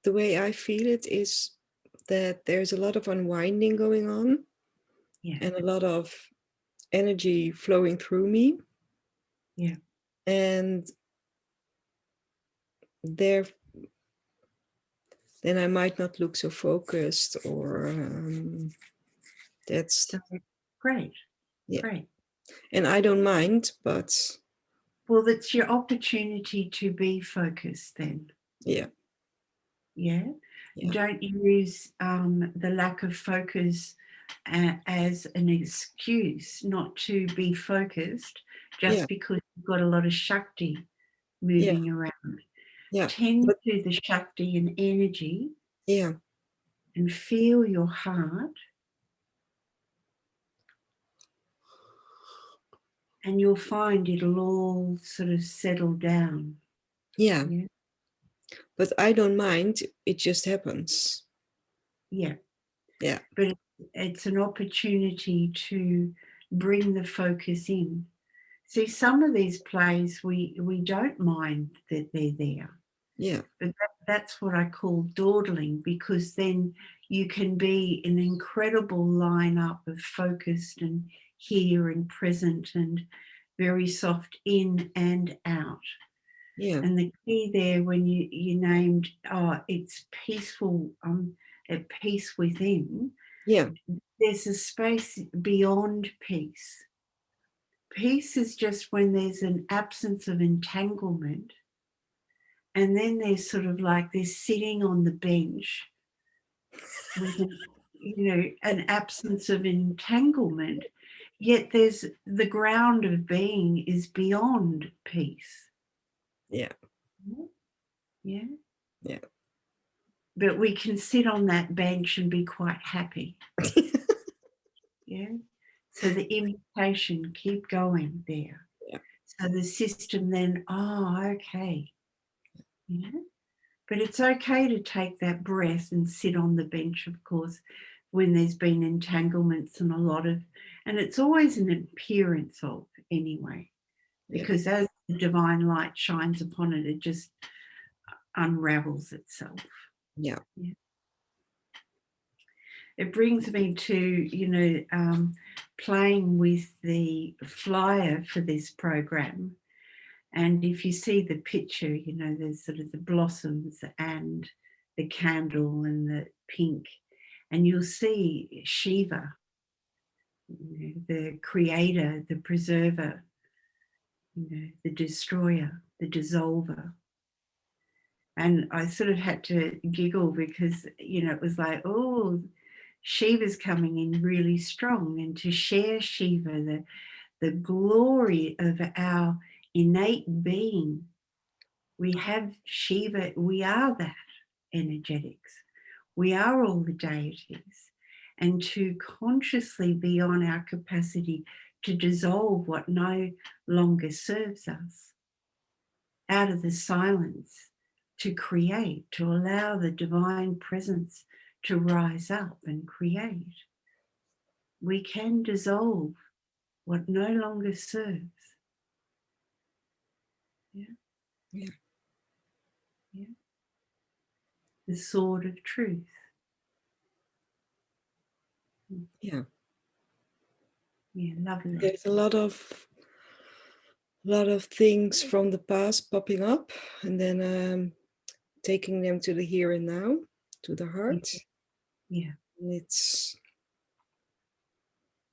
the way I feel it is that there's a lot of unwinding going on, Yeah, and a lot of energy flowing through me, yeah. and there then I might not look so focused, or that's So great, yeah. great. And I don't mind, but Well, that's your opportunity to be focused then. yeah, Yeah. yeah, Don't use the lack of focus as an excuse not to be focused, just yeah, because you've got a lot of Shakti yeah, moving around. yeah, Tend but to the Shakti and energy yeah, and feel your heart, and you'll find it'll all sort of settle down. yeah. Yeah. But I don't mind. It just happens. Yeah. Yeah, But it's an opportunity to bring the focus in. See, some of these plays we don't mind that they're there, yeah, but that's what I call dawdling, because then you can be an incredible lineup of focused and here and present and very soft in and out. yeah, And the key there, when you named, it's peaceful, at peace within, yeah, there's a space beyond peace. Peace is just when there's an absence of entanglement, and then there's sort of like this sitting on the bench with an absence of entanglement, yet there's the ground of being is beyond peace. yeah, Yeah. yeah. but we can sit on that bench and be quite happy. Yeah. So the invitation, keep going there. Yeah. So the system then, oh, okay. Yeah. But it's okay to take that breath and sit on the bench, of course, when there's been entanglements and a lot of, and it's always an appearance of anyway, because as the divine light shines upon it, it just unravels itself. Yeah. Yeah. It brings me to, playing with the flyer for this program. And if you see the picture, there's sort of the blossoms and the candle and the pink, and you'll see Shiva, the creator, the preserver, the destroyer, the dissolver. And I sort of had to giggle because, it was like, oh, Shiva's coming in really strong, and to share Shiva, the glory of our innate being. We have Shiva, we are that energetics. We are all the deities. And to consciously be on our capacity to dissolve what no longer serves us, out of the silence, to create, to allow the divine presence to rise up and create. We can dissolve what no longer serves. Yeah. Yeah. Yeah. The sword of truth. Yeah. Yeah, lovely. There's a lot of things from the past popping up, and then taking them to the here and now, to the heart. Yeah. And it's,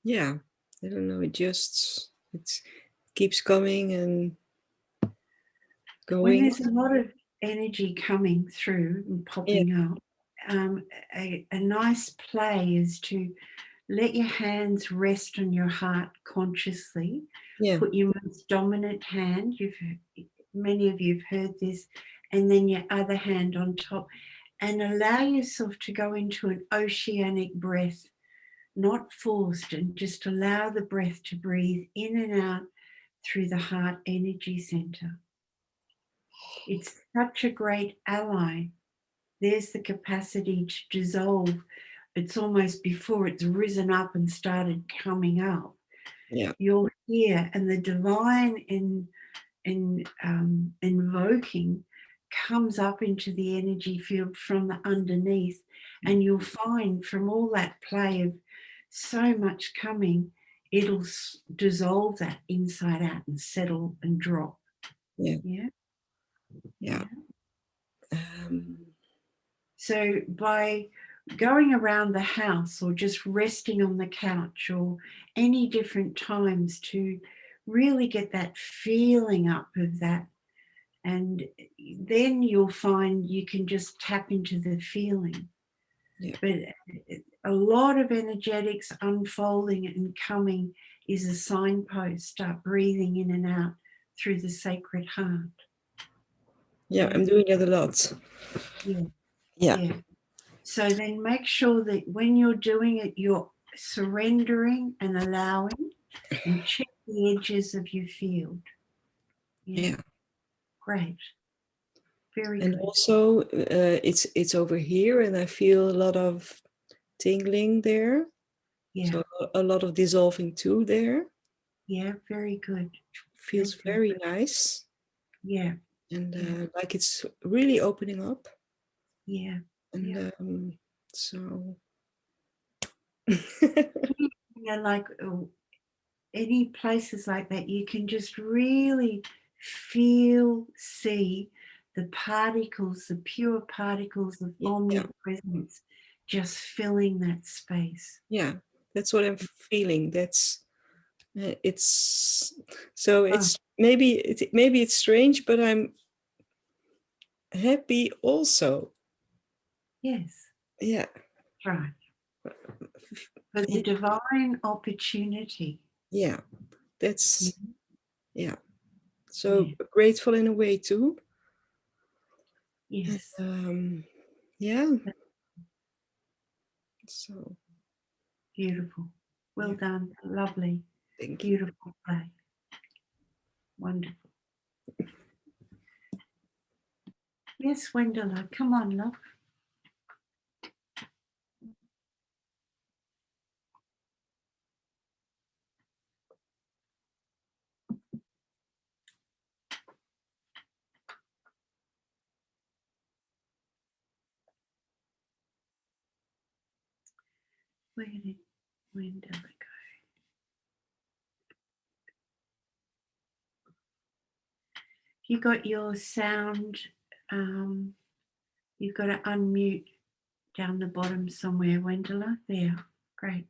yeah, I don't know, it keeps coming and going. When there's a lot of energy coming through and popping up, a nice play is to let your hands rest on your heart consciously. Yeah. Put your most dominant hand, many of you have heard this, and then your other hand on top, and allow yourself to go into an oceanic breath, not forced, and just allow the breath to breathe in and out through the heart energy center. It's such a great ally. There's the capacity to dissolve. It's almost before it's risen up and started coming up. Yeah. You're here, and the divine invoking comes up into the energy field from the underneath, and you'll find from all that play of so much coming, it'll dissolve that inside out and settle and drop. Yeah. Yeah. Yeah. So by going around the house or just resting on the couch or any different times to really get that feeling up of that, and then you'll find you can just tap into the feeling. Yeah. But a lot of energetics unfolding and coming is a signpost. Start breathing in and out through the sacred heart. Yeah, I'm doing it a lot. Yeah. Yeah. Yeah. So then make sure that when you're doing it, you're surrendering and allowing, and check the edges of your field. Yeah. Great. Very And good. also it's over here, and I feel a lot of tingling there. Yeah. So a lot of dissolving too there. Yeah, very good. Feels very nice. Yeah. And like it's really opening up. Yeah. And so like any places like that, you can just really feel, see the particles, the pure particles of omnipresence just filling that space. Yeah, that's what I'm feeling. That's it's so it's maybe it's strange, but I'm happy also. Yes. Yeah. Right. For the divine opportunity. Yeah. That's so grateful in a way too. Yes. Yeah. So Beautiful. Well Yeah. done. Lovely. thank you. Beautiful play. Wonderful. Yes, Wendella, come on, love. Where did Wendella go? You got your sound, you've got to unmute down the bottom somewhere, Wendella. There, great.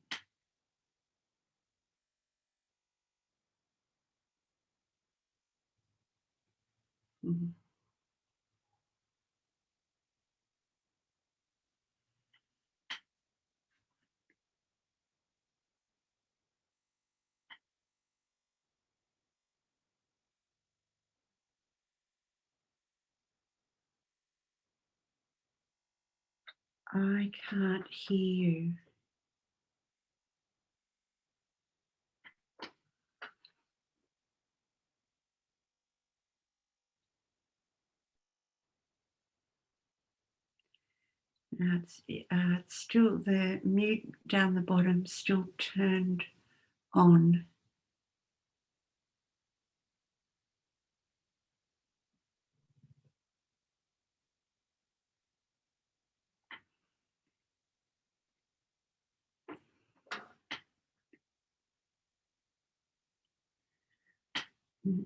Mhm. I can't hear you. It's still the mute down the bottom, still turned on. Mm.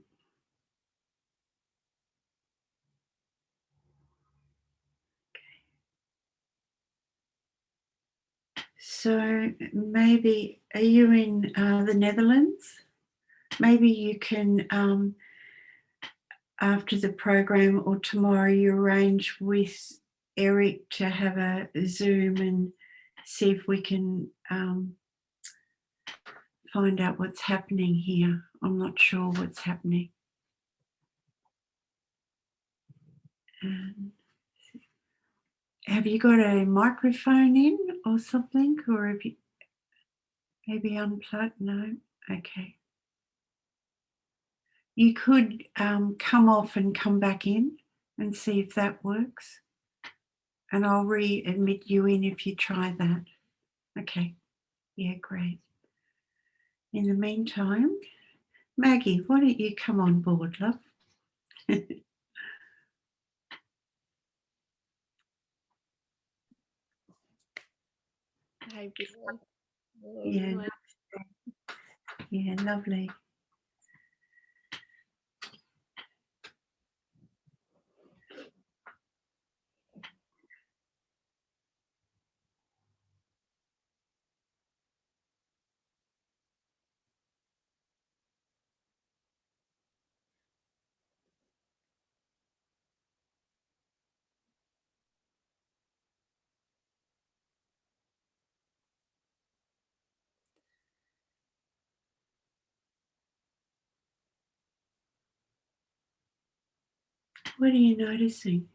So maybe, are you in the Netherlands? Maybe you can, after the program or tomorrow, you arrange with Eric to have a Zoom and see if we can find out what's happening here. I'm not sure what's happening. Have you got a microphone in or something, or have you maybe unplugged? No? Okay. You could come off and come back in and see if that works. And I'll re-admit you in if you try that. Okay. Yeah, great. In the meantime, Maggie, why don't you come on board, love? Hi, people. Hello, Yeah, everyone. yeah, lovely. What are you noticing?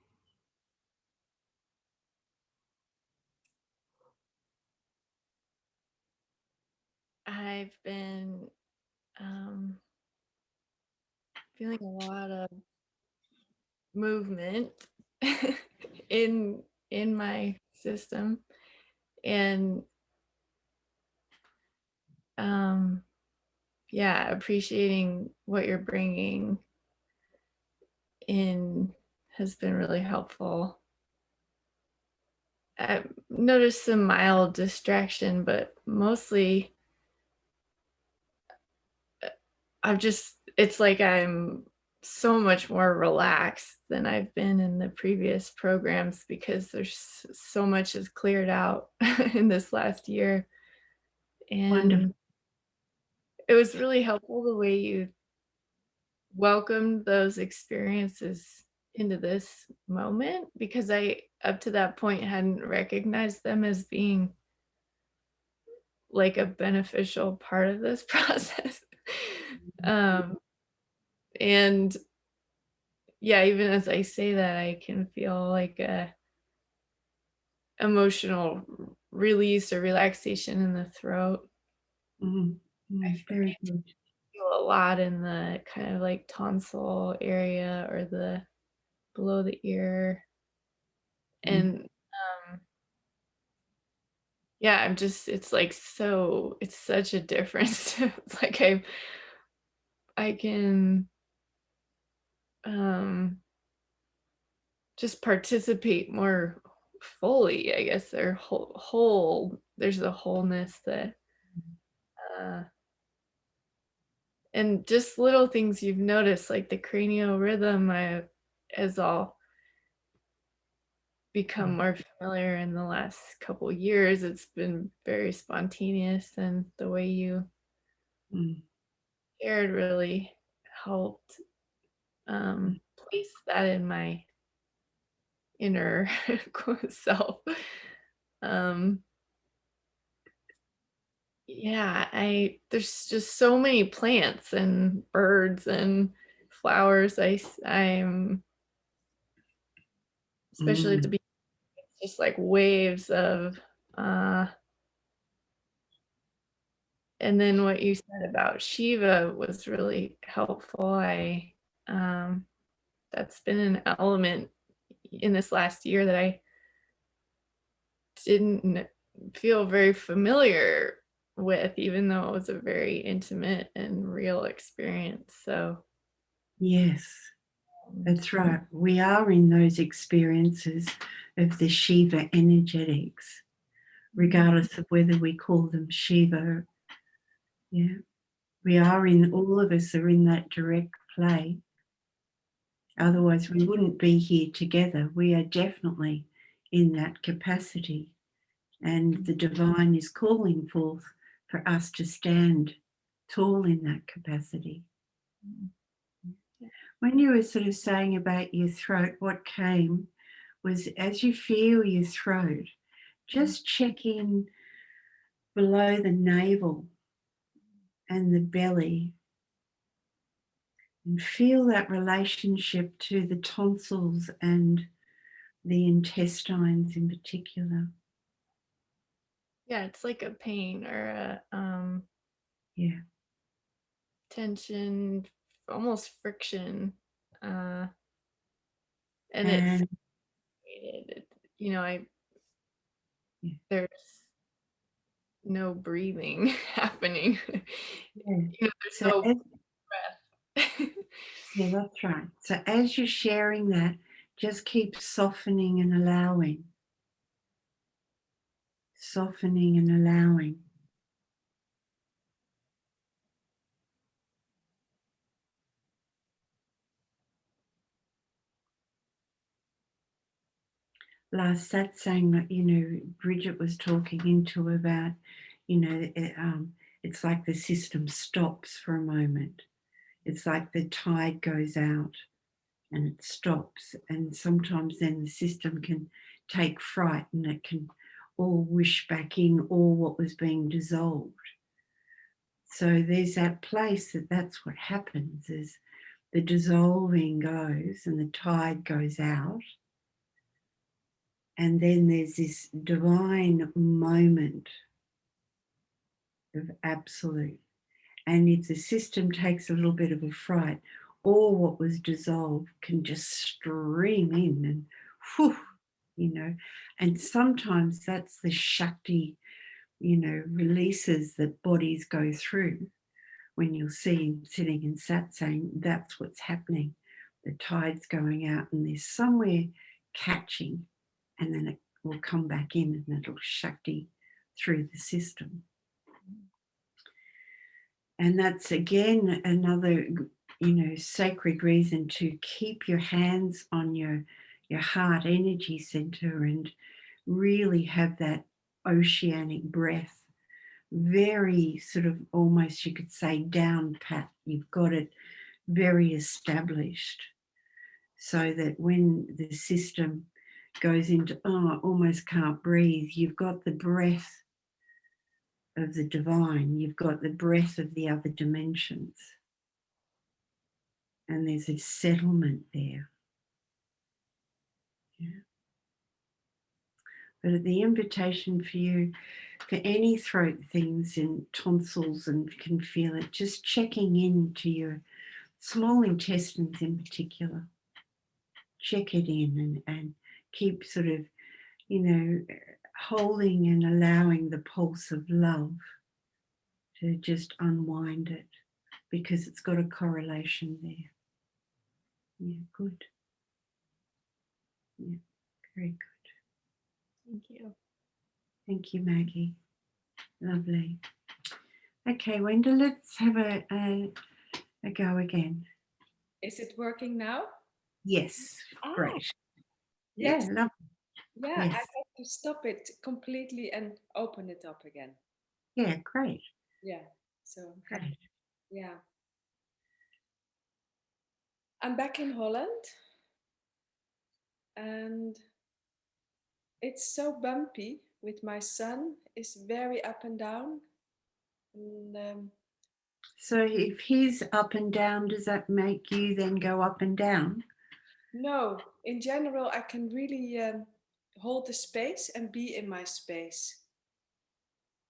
I've been feeling a lot of movement in my system, and yeah, appreciating what you're bringing in has been really helpful. I've noticed some mild distraction, but mostly it's like I'm so much more relaxed than I've been in the previous programs because there's so much is cleared out in this last year. And Wonderful. it was really helpful the way you welcomed those experiences into this moment, because I, up to that point, hadn't recognized them as being like a beneficial part of this process. And yeah, even as I say that, I can feel like emotional release or relaxation in the throat. Very good. Feel a lot in the kind of like tonsil area or the below the ear. And yeah, I'm just, it's like so, it's such a difference. It's like I can just participate more fully, I guess. They're whole, there's a wholeness that and just little things you've noticed, like the cranial rhythm has all become more familiar in the last couple years. It's been very spontaneous, and the way you shared really helped place that in my inner self. Yeah, there's just so many plants and birds and flowers. I'm especially at the beginning, it's just like waves of and then what you said about Shiva was really helpful. That's been an element in this last year that I didn't feel very familiar with, even though it was a very intimate and real experience. So yes, that's right. We are in those experiences of the Shiva energetics, regardless of whether we call them Shiva. Yeah, we are in, all of us are in that direct play. Otherwise, we wouldn't be here together. We are definitely in that capacity. And the divine is calling forth for us to stand tall in that capacity. When you were sort of saying about your throat, what came was, as you feel your throat, just check in below the navel and the belly and feel that relationship to the tonsils and the intestines in particular. yeah, it's like a pain or a Yeah. tension, almost friction. And And there's no breathing happening. There's so no breath. yeah, that's right. So as you're sharing that, just keep softening and allowing. Softening and allowing. Last satsang, Bridget was talking into about, it's like the system stops for a moment. It's like the tide goes out and it stops. And sometimes then the system can take fright and it can all wish back in all what was being dissolved. So there's that place that's what happens is the dissolving goes and the tide goes out. And then there's this divine moment of absolute. And if the system takes a little bit of a fright, all what was dissolved can just stream in and whew, and sometimes that's the Shakti, releases that bodies go through. When you'll see sitting in satsang, that's what's happening. The tide's going out and there's somewhere catching, and then it will come back in and it'll Shakti through the system. And that's again another, sacred reason to keep your hands on your heart energy center and really have that oceanic breath, very sort of almost you could say down pat. You've got it very established so that when the system goes into, I almost can't breathe, you've got the breath of the divine, you've got the breath of the other dimensions. And there's a settlement there. Yeah. But the invitation for you, for any throat things and tonsils and can feel it, just checking into your small intestines in particular. Check it in and keep sort of, holding and allowing the pulse of love to just unwind it, because it's got a correlation there. Yeah, good. Yeah, very good. Thank you. Thank you, Maggie. Lovely. Okay, Wenda, let's have a go again. Is it working now? Yes, great. Yes. Yeah, lovely. Yeah, Yes. I have to stop it completely and open it up again. Yeah, great. Yeah. So Great. yeah. I'm back in Holland and it's so bumpy with my son. It's very up and down. And So if he's up and down, does that make you then go up and down? no, in general, I can really hold the space and be in my space.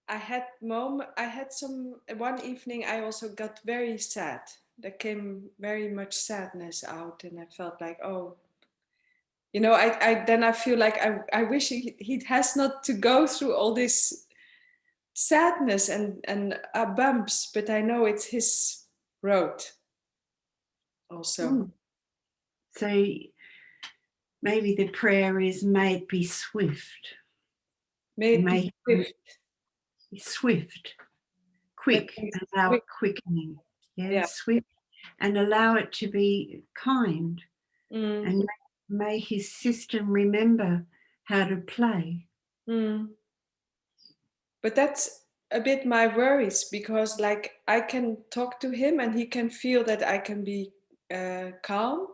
I had one evening I also got very sad. There came very much sadness out, and I felt like, oh, I feel like I wish he has not to go through all this sadness and bumps, but I know it's his road also. So maybe the prayer is, may it be swift. May it be swift, quick, allow it quickening. Yeah, swift, and allow it to be kind. And may his system remember how to play. But that's a bit my worries, because like I can talk to him and he can feel that I can be calm,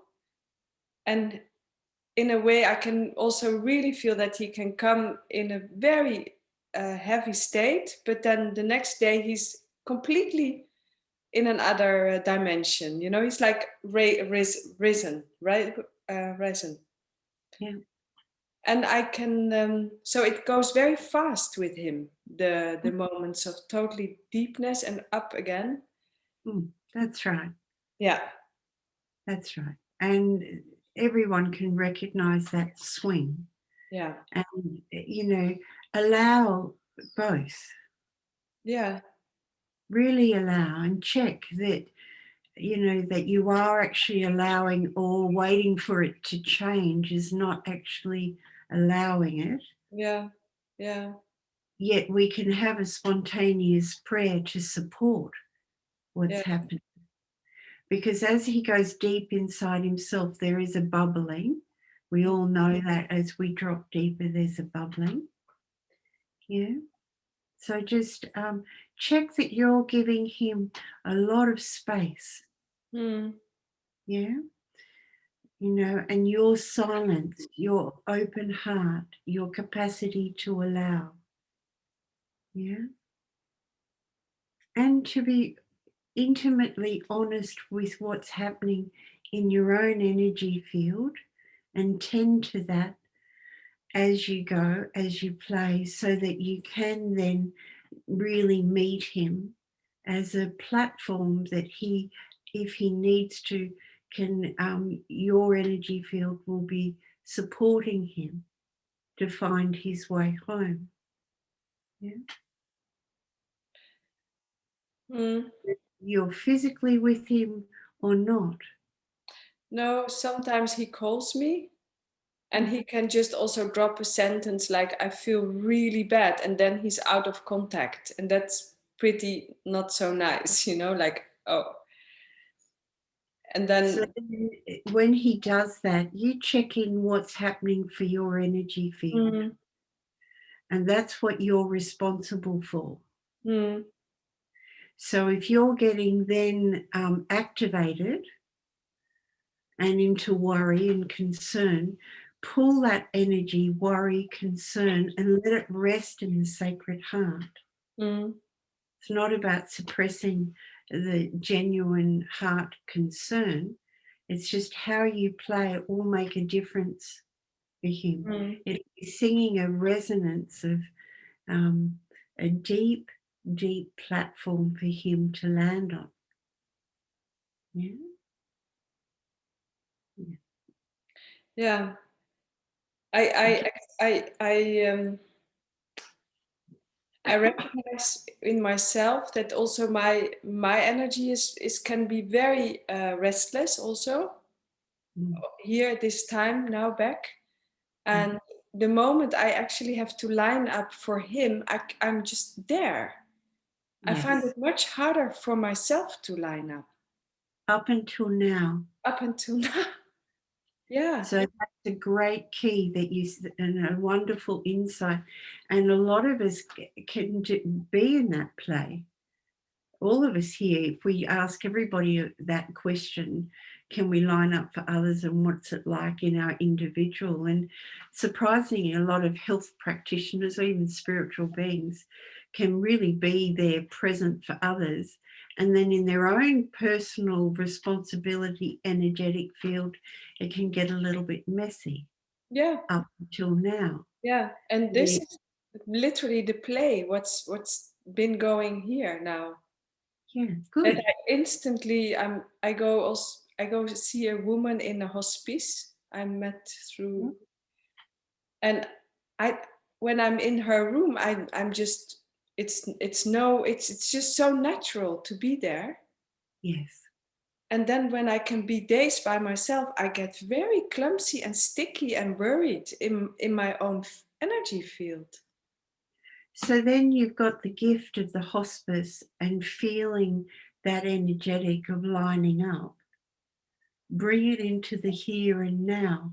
and in a way I can also really feel that he can come in a very heavy state, but then the next day he's completely in another dimension. He's like risen, right? Risen. Yeah. And I can, so it goes very fast with him, the moments of totally deepness and up again. That's right. Yeah. That's right. And everyone can recognize that swing. Yeah. And, allow both. Yeah. Really allow and check that, that you are actually allowing, or waiting for it to change is not actually allowing it. Yeah. Yeah. Yet we can have a spontaneous prayer to support what's happening. Because as he goes deep inside himself, there is a bubbling. We all know that as we drop deeper, there's a bubbling. Yeah. So just check that you're giving him a lot of space. Yeah. And your silence, your open heart, your capacity to allow. Yeah. And to be intimately honest with what's happening in your own energy field, and tend to that as you go, as you play, so that you can then really meet him as a platform that he, if he needs to, can, your energy field will be supporting him to find his way home. Yeah. You're physically with him or not? No, sometimes he calls me and he can just also drop a sentence like, I feel really bad, and then he's out of contact, and that's pretty not so nice, like, oh. And then so when he does that, you check in what's happening for your energy field. And that's what you're responsible for. So if you're getting then activated and into worry and concern, pull that energy, worry, concern, and let it rest in the Sacred Heart. It's not about suppressing the genuine heart concern. It's just how you play. It will make a difference for him. Mm. It'll be singing a resonance of a deep, deep platform for him to land on. Yeah. Yeah. I recognize in myself that also my energy is can be very restless also here at this time now back, and the moment I actually have to line up for him, I'm just there. Yes. I find it much harder for myself to line up. Up until now. Up until now. Yeah. So that's a great key that you, and a wonderful insight. And a lot of us can be in that play. All of us here, if we ask everybody that question, can we line up for others and what's it like in our individual? And surprisingly, a lot of health practitioners or even spiritual beings can really be there present for others. And then in their own personal responsibility, energetic field, it can get a little bit messy. Yeah. Up until now. Yeah. And this is literally the play, what's been going here now. Yeah, good. And I instantly I go see a woman in a hospice I met through, and when I'm in her room, I'm just it's just so natural to be there. Yes. And then when I can be days by myself, I get very clumsy and sticky and worried in my own energy field. So then you've got the gift of the hospice and feeling that energetic of lining up. Bring it into the here and now.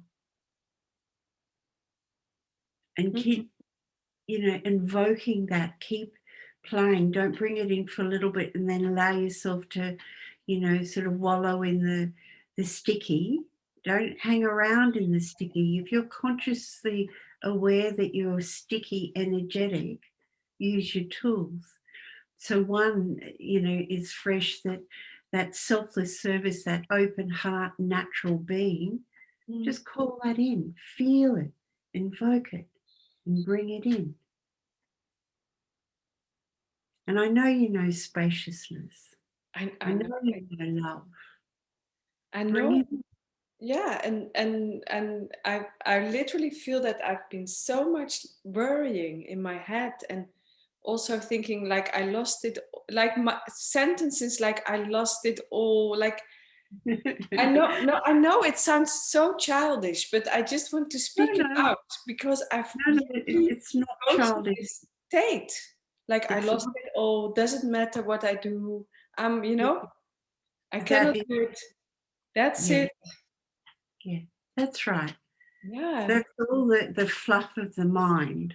And keep, invoking that. Keep playing. Don't bring it in for a little bit and then allow yourself to, sort of wallow in the sticky. Don't hang around in the sticky. If you're consciously aware that you're sticky, energetic, use your tools. So one, is fresh, that selfless service, that open heart, natural being. Just call that in, feel it, invoke it, and bring it in. And I know you know spaciousness. I know you know love. I know. Yeah, and I literally feel that I've been so much worrying in my head, and also thinking like I lost it, like my sentences like I lost it all, like I know it sounds so childish, but I just want to speak it out because I've it's not childish. This state, like I lost it all. Doesn't matter what I do. I cannot do it. That's it. Yeah, that's right. Yeah. That's all the fluff of the mind.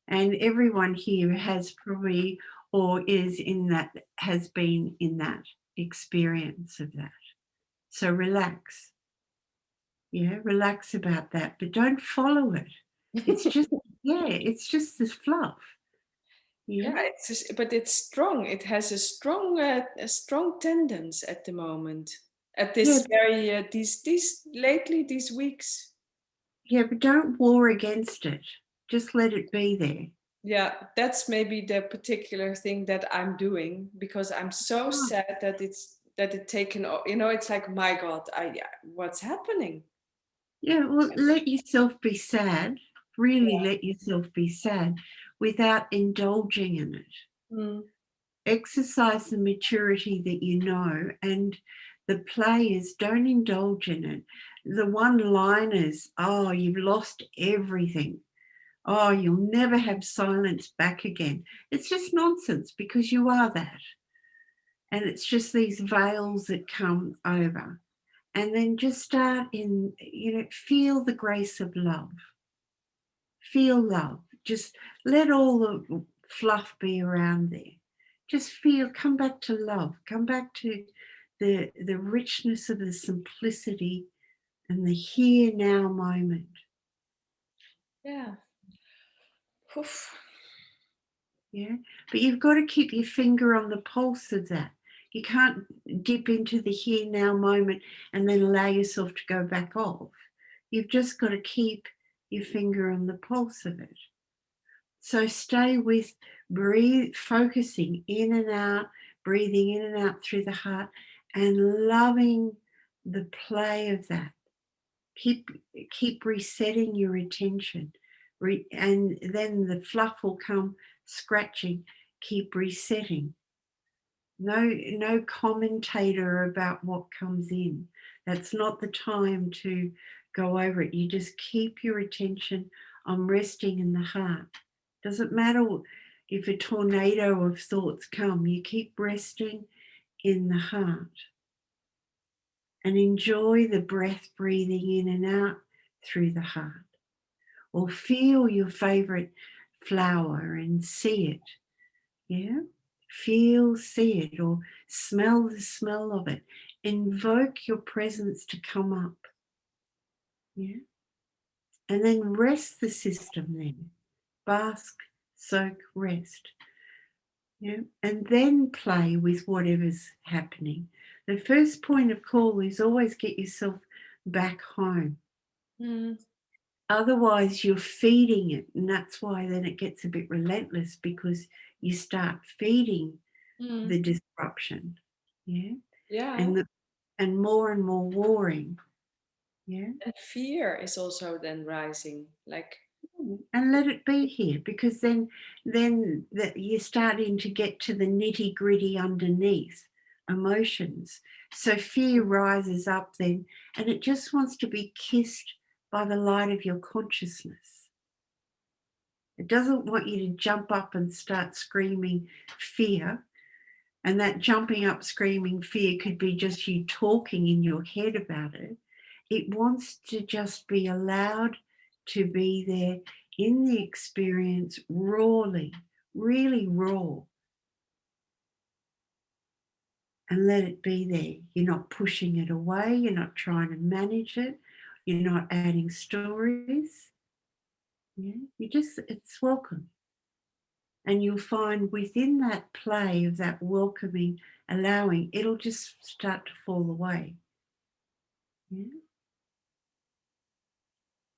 And everyone here has probably, or is in that, has been in that experience of that. So relax. Yeah, relax about that, but don't follow it. It's just, it's just this fluff. Yeah, it's just, but it's strong. It has a strong tendency at the moment. At this very these weeks. Yeah, but don't war against it. Just let it be there. Yeah, that's maybe the particular thing that I'm doing, because I'm so sad that it taken. It's like, my God, what's happening? Yeah, well, let yourself be sad. Really, let yourself be sad without indulging in it. Exercise the maturity that you know, and the players, don't indulge in it. The one-liners, oh, you've lost everything. Oh, you'll never have silence back again. It's just nonsense, because you are that. And it's just these veils that come over. And then just start in, feel the grace of love. Feel love. Just let all the fluff be around there. Just feel, come back to love. Come back to the richness of the simplicity and the here now moment. Yeah. Oof. Yeah, but you've got to keep your finger on the pulse of that. You can't dip into the here now moment and then allow yourself to go back off. You've just got to keep your finger on the pulse of it. So stay with breathe, focusing in and out, breathing in and out through the heart, and loving the play of that. Keep resetting your attention, and then the fluff will come scratching. Keep resetting. No commentator about what comes in. That's not the time to go over it. You just keep your attention on resting in the heart. Doesn't matter if a tornado of thoughts come, you keep resting in the heart. And enjoy the breath breathing in and out through the heart. Or feel your favorite flower and see it. Yeah? Feel, see it, or smell the smell of it. Invoke your presence to come up. Yeah? And then rest the system then. Bask, soak, rest. Yeah? And then play with whatever's happening. The first point of call is always get yourself back home. Otherwise, you're feeding it, and that's why then it gets a bit relentless, because you start feeding the disruption, yeah, and more warring, yeah. And fear is also then rising, like. And let it be here, because then you're starting to get to the nitty gritty underneath emotions. So fear rises up then, and it just wants to be kissed by the light of your consciousness. It doesn't want you to jump up and start screaming fear. And that jumping up, screaming fear could be just you talking in your head about it. It wants to just be allowed to be there in the experience rawly, really raw. And let it be there. You're not pushing it away. You're not trying to manage it. You're not adding stories. Yeah, it's welcome. And you'll find within that play of that welcoming, allowing, it'll just start to fall away. Yeah.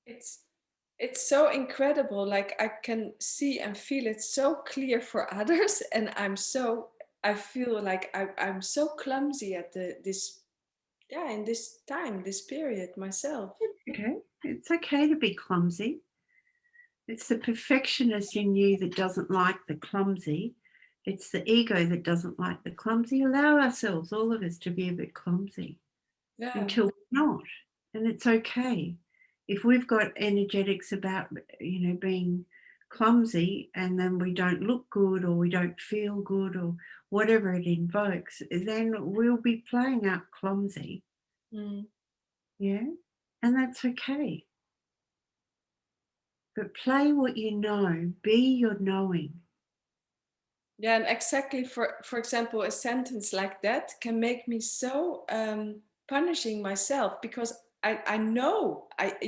It's so incredible. Like I can see and feel it so clear for others, and I feel like I'm so clumsy at in this time, this period myself. Okay, it's okay to be clumsy. It's the perfectionist in you that doesn't like the clumsy. It's the ego that doesn't like the clumsy. Allow ourselves, all of us, to be a bit clumsy until we're not. And it's okay. If we've got energetics about, being clumsy, and then we don't look good or we don't feel good or whatever it invokes, then we'll be playing out clumsy. Yeah. And that's okay. But play what you know, be your knowing. Yeah, and exactly, for example, a sentence like that can make me so punishing myself, because I know, and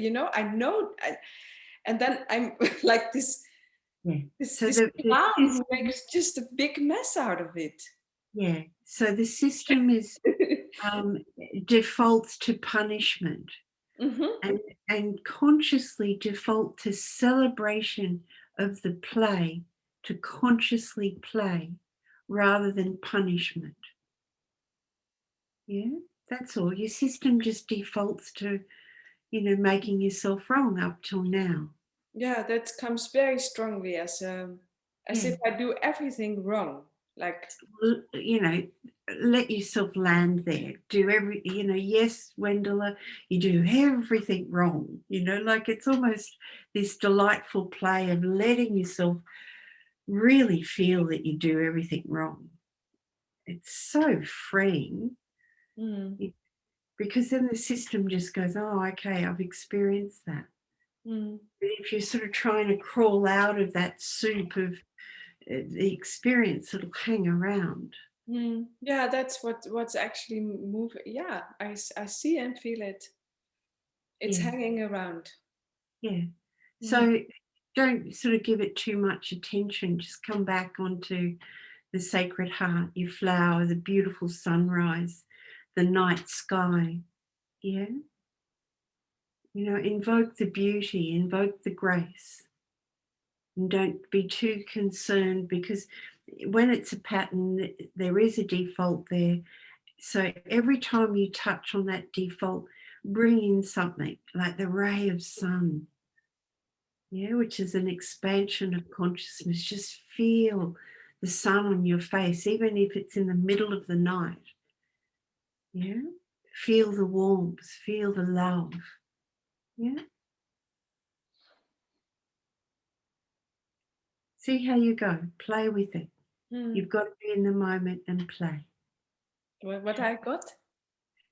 then I'm like this. Yeah. This clown who makes just a big mess out of it. Yeah. So the system is defaults to punishment, and consciously default to celebration of the play, to consciously play rather than punishment. Yeah, that's all. Your system just defaults to, making yourself wrong up till now. Yeah, that comes very strongly as if I do everything wrong. Like, let yourself land there. Do yes, Wendela, you do everything wrong. Like it's almost this delightful play of letting yourself really feel that you do everything wrong. It's so freeing. Because then the system just goes, oh, okay, I've experienced that. But if you're sort of trying to crawl out of that soup of the experience, it'll hang around. Yeah, that's what's actually moving. Yeah, I see and feel it. It's hanging around. Yeah. So don't sort of give it too much attention. Just come back onto the sacred heart, your flower, the beautiful sunrise, the night sky. Yeah. Invoke the beauty, invoke the grace. And don't be too concerned, because when it's a pattern, there is a default there. So every time you touch on that default, bring in something like the ray of sun, which is an expansion of consciousness. Just feel the sun on your face, even if it's in the middle of the night. Feel the warmth, feel the love. See how you go. Play with it. You've got to be in the moment and play. What I got?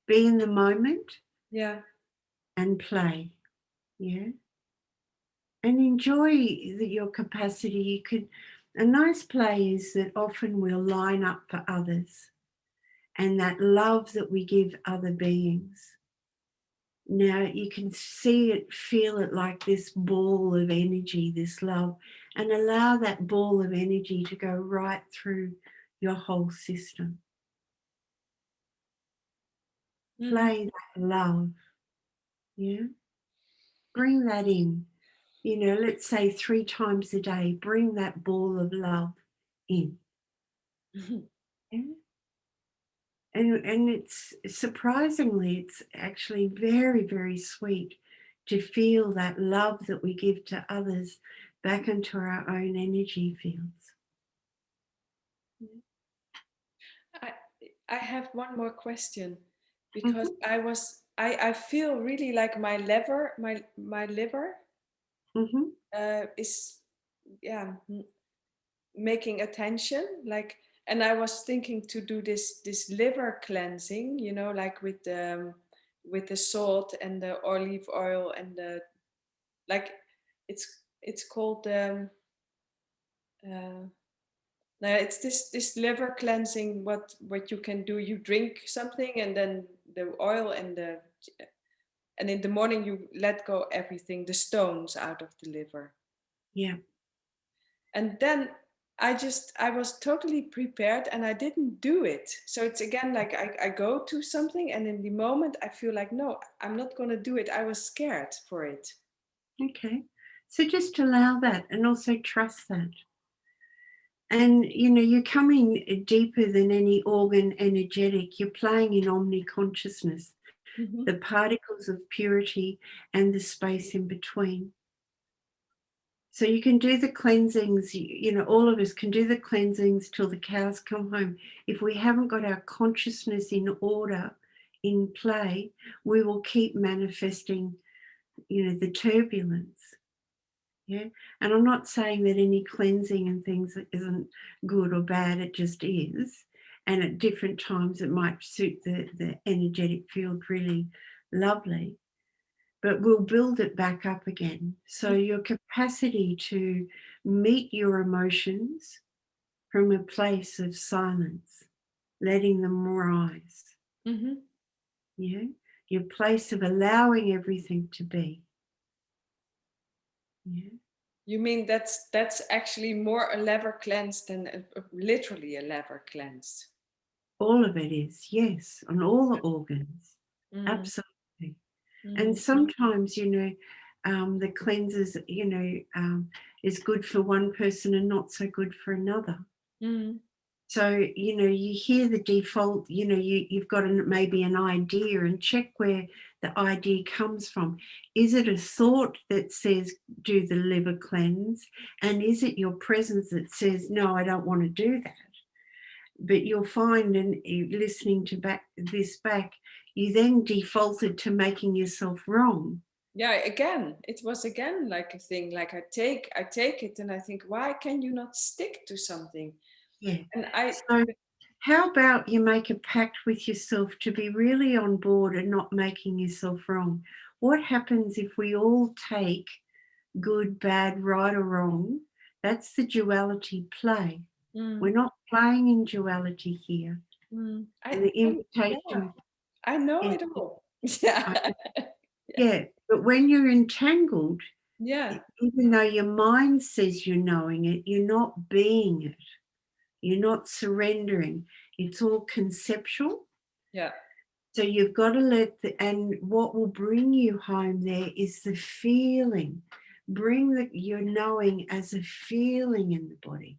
Be in the moment. Yeah. And play. And enjoy your capacity. A nice play is that often we'll line up for others, and that love that we give other beings. Now you can see it, feel it like this ball of energy, this love, and allow that ball of energy to go right through your whole system. Play that love. Bring that in. Let's say 3 times a day, bring that ball of love in. And it's surprisingly, it's actually very, very sweet to feel that love that we give to others back into our own energy fields. I have one more question, because I feel really like my liver is making attention, like, and I was thinking to do this liver cleansing, like with the salt and the olive oil and the, like, it's called it's this liver cleansing. What you can do, you drink something and then the oil and in the morning you let go everything, the stones out of the liver. And then I was totally prepared and I didn't do it. So it's again like I go to something and in the moment I feel like, no, I'm not going to do it. I was scared for it. Okay. So just allow that and also trust that. And, you're coming deeper than any organ energetic. You're playing in omni-consciousness, the particles of purity and the space in between. So you can do the cleansings, all of us can do the cleansings till the cows come home. If we haven't got our consciousness in order, in play, we will keep manifesting, the turbulence. And I'm not saying that any cleansing and things isn't good or bad, it just is. And at different times it might suit the energetic field really lovely. But we'll build it back up again. So your capacity to meet your emotions from a place of silence, letting them rise. Your place of allowing everything to be. You mean that's actually more a liver cleanse than literally a liver cleanse? All of it is, yes, on all the organs. Absolutely. And sometimes, the cleanses, is good for one person and not so good for another. So, you hear the default, you've got maybe an idea, and check where the idea comes from. Is it a thought that says, do the liver cleanse? And is it your presence that says, no, I don't want to do that? But you'll find, and listening to this back, you then defaulted to making yourself wrong. Yeah, again, it was again like a thing, like I take it and I think, why can you not stick to something? Yeah. And so how about you make a pact with yourself to be really on board and not making yourself wrong? What happens if we all take good, bad, right or wrong? That's the duality play. We're not playing in duality here. And the invitation. I know it all. Yeah. Yeah, but when you're entangled, even though your mind says you're knowing it, you're not being it. You're not surrendering. It's all conceptual. Yeah. So you've got to let and what will bring you home there is the feeling. Bring your knowing as a feeling in the body.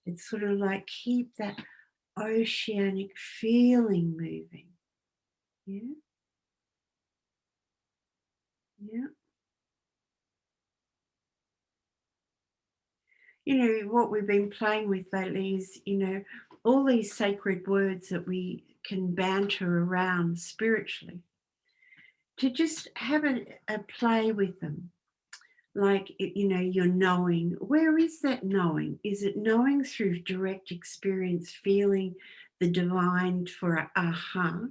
It's sort of like keep that oceanic feeling moving. Yeah. Yeah. You know, what we've been playing with lately is, you know, all these sacred words that we can banter around spiritually, to just have a play with them. Like, you know, you're knowing. Where is that knowing? Is it knowing through direct experience, feeling the divine for a aha?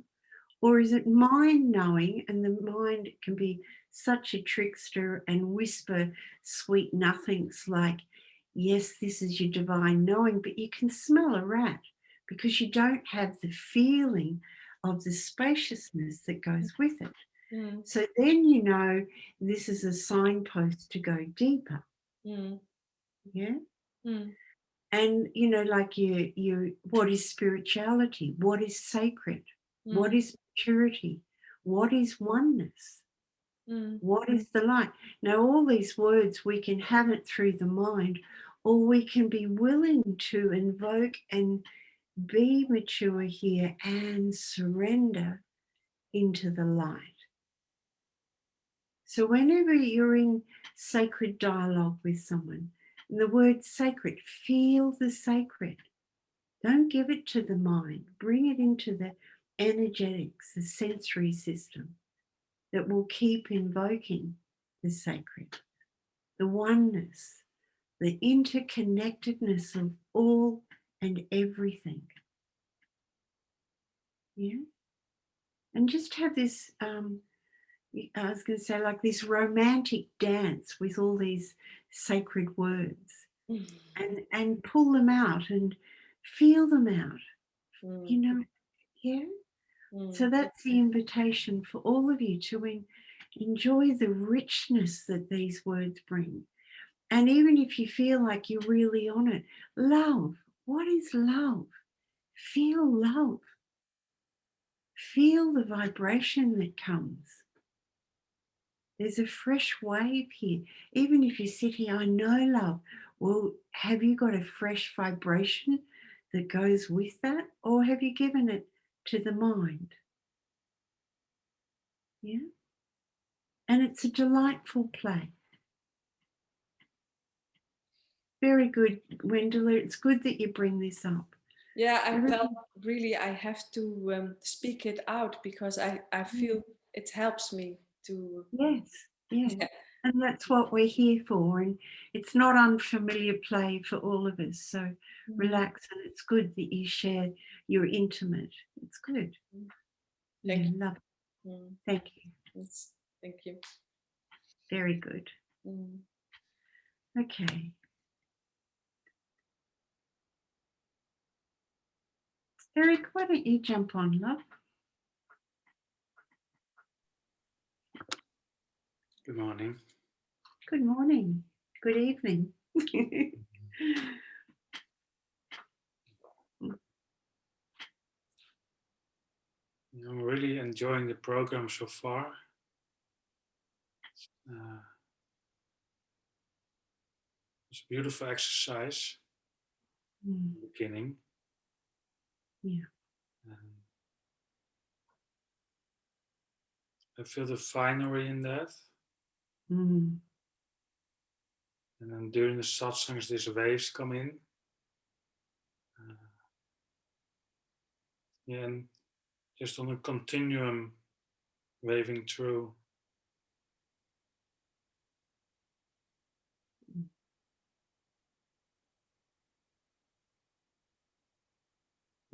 Or is it mind knowing? And the mind can be such a trickster and whisper sweet nothings like, yes, this is your divine knowing, but you can smell a rat because you don't have the feeling of the spaciousness that goes with it. Mm. So then you know this is a signpost to go deeper. Mm. Yeah. Mm. And you know, like you what is spirituality? What is sacred? What Mm. is purity? What is oneness? Mm. What is the light? Now, all these words, we can have it through the mind, or we can be willing to invoke and be mature here and surrender into the light. So whenever you're in sacred dialogue with someone, the word sacred, feel the sacred. Don't give it to the mind. Bring it into the energetics, the sensory system that will keep invoking the sacred, the oneness, the interconnectedness of all and everything. Yeah. And just have this, I was going to say, like this romantic dance with all these sacred words, and pull them out and feel them out. You know, yeah. So that's the invitation for all of you to enjoy the richness that these words bring. And even if you feel like you're really on it, love. What is love? Feel love. Feel the vibration that comes. There's a fresh wave here. Even if you sit here, I know love. Well, have you got a fresh vibration that goes with that? Or have you given it to the mind? Yeah. And it's a delightful play. Very good, Wendela. It's good that you bring this up. Yeah, I felt really I have to speak it out because I feel it helps me to. Yes, yes. Yeah. And that's what we're here for. And it's not unfamiliar play for all of us. So relax, and it's good that you share your intimate. It's good. Thank you. Love it. Thank you. Yes, thank you. Very good. Okay. Eric, why don't you jump on, love? Good morning. Good morning. Good evening. I'm really enjoying the program so far. It's a beautiful exercise in the beginning. Yeah. I feel the finery in that. Mm. And then during the satsangs, these waves come in. And just on a continuum waving through.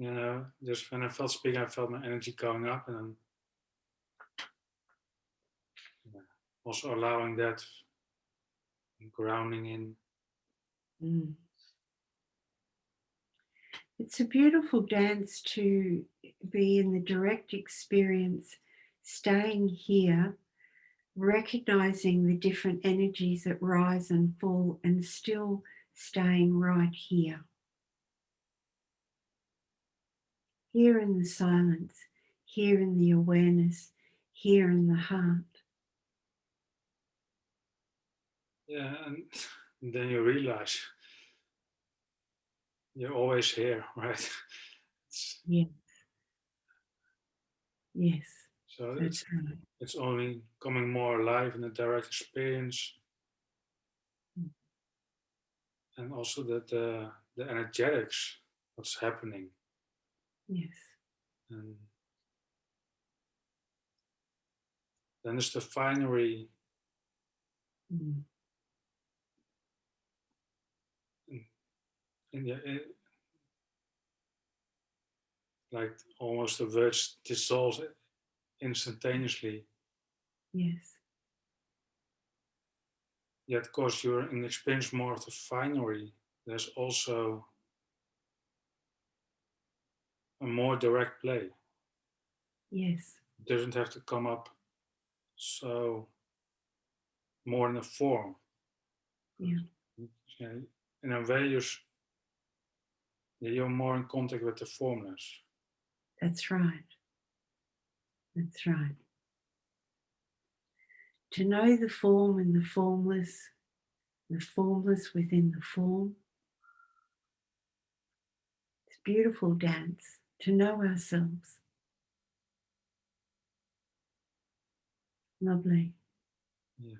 You know, just when I felt speaking, I felt my energy going up, and then also allowing that grounding in. Mm. It's a beautiful dance to be in the direct experience, staying here, recognizing the different energies that rise and fall, and still staying right here. Here in the silence, here in the awareness, here in the heart. Yeah, and then you realize you're always here, right? Yes. Yes. So That's right. it's only coming more alive in a direct experience. And also that the energetics, what's happening. Yes. And then there's the finery. Mm. Like almost the words dissolve instantaneously. Yes. Yet, of course, you're in experience more of the finery. There's also a more direct play. Yes. It doesn't have to come up so more in a form. Yeah. In a way, you're more in contact with the formless. That's right. That's right. To know the form and the formless within the form. It's a beautiful dance to know ourselves. Lovely. Yeah.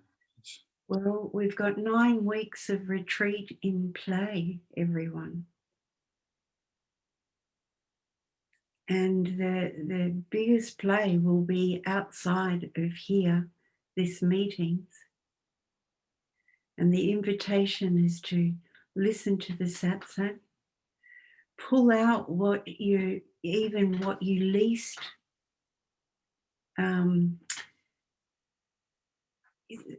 Well, we've got 9 weeks of retreat in play, everyone. And the biggest play will be outside of here, this meetings. And the invitation is to listen to the satsang, pull out what you least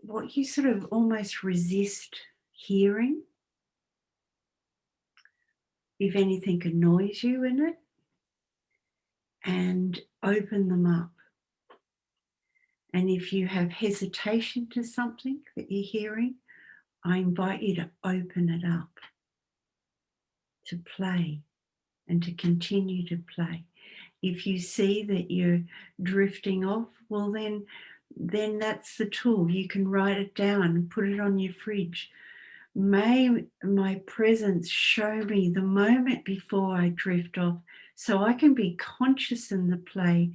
what you sort of almost resist hearing. If anything annoys you in it, and open them up. And if you have hesitation to something that you're hearing, I invite you to open it up, to play and to continue to play. If you see that you're drifting off, well then that's the tool. You can write it down and put it on your fridge. May my presence show me the moment before I drift off so I can be conscious in the play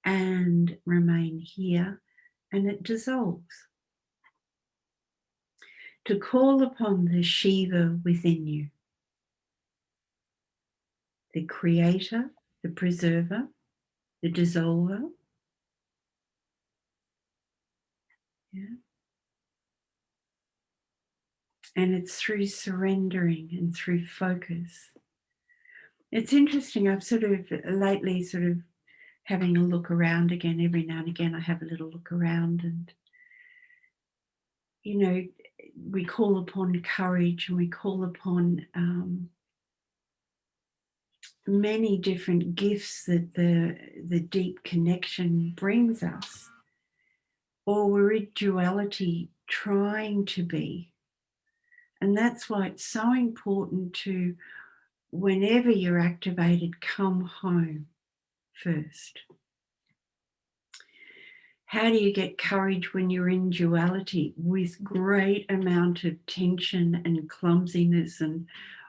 and remain here, and it dissolves. To call upon the Shiva within you, the creator, the preserver, the dissolver. Yeah. And it's through surrendering and through focus. It's interesting, I've sort of lately having a look around again. Every now and again I have a little look around, and we call upon courage, and we call upon many different gifts that the deep connection brings us, or we're in duality trying to be. And that's why it's so important to, whenever you're activated, come home first. How do you get courage when you're in duality with great amount of tension and clumsiness and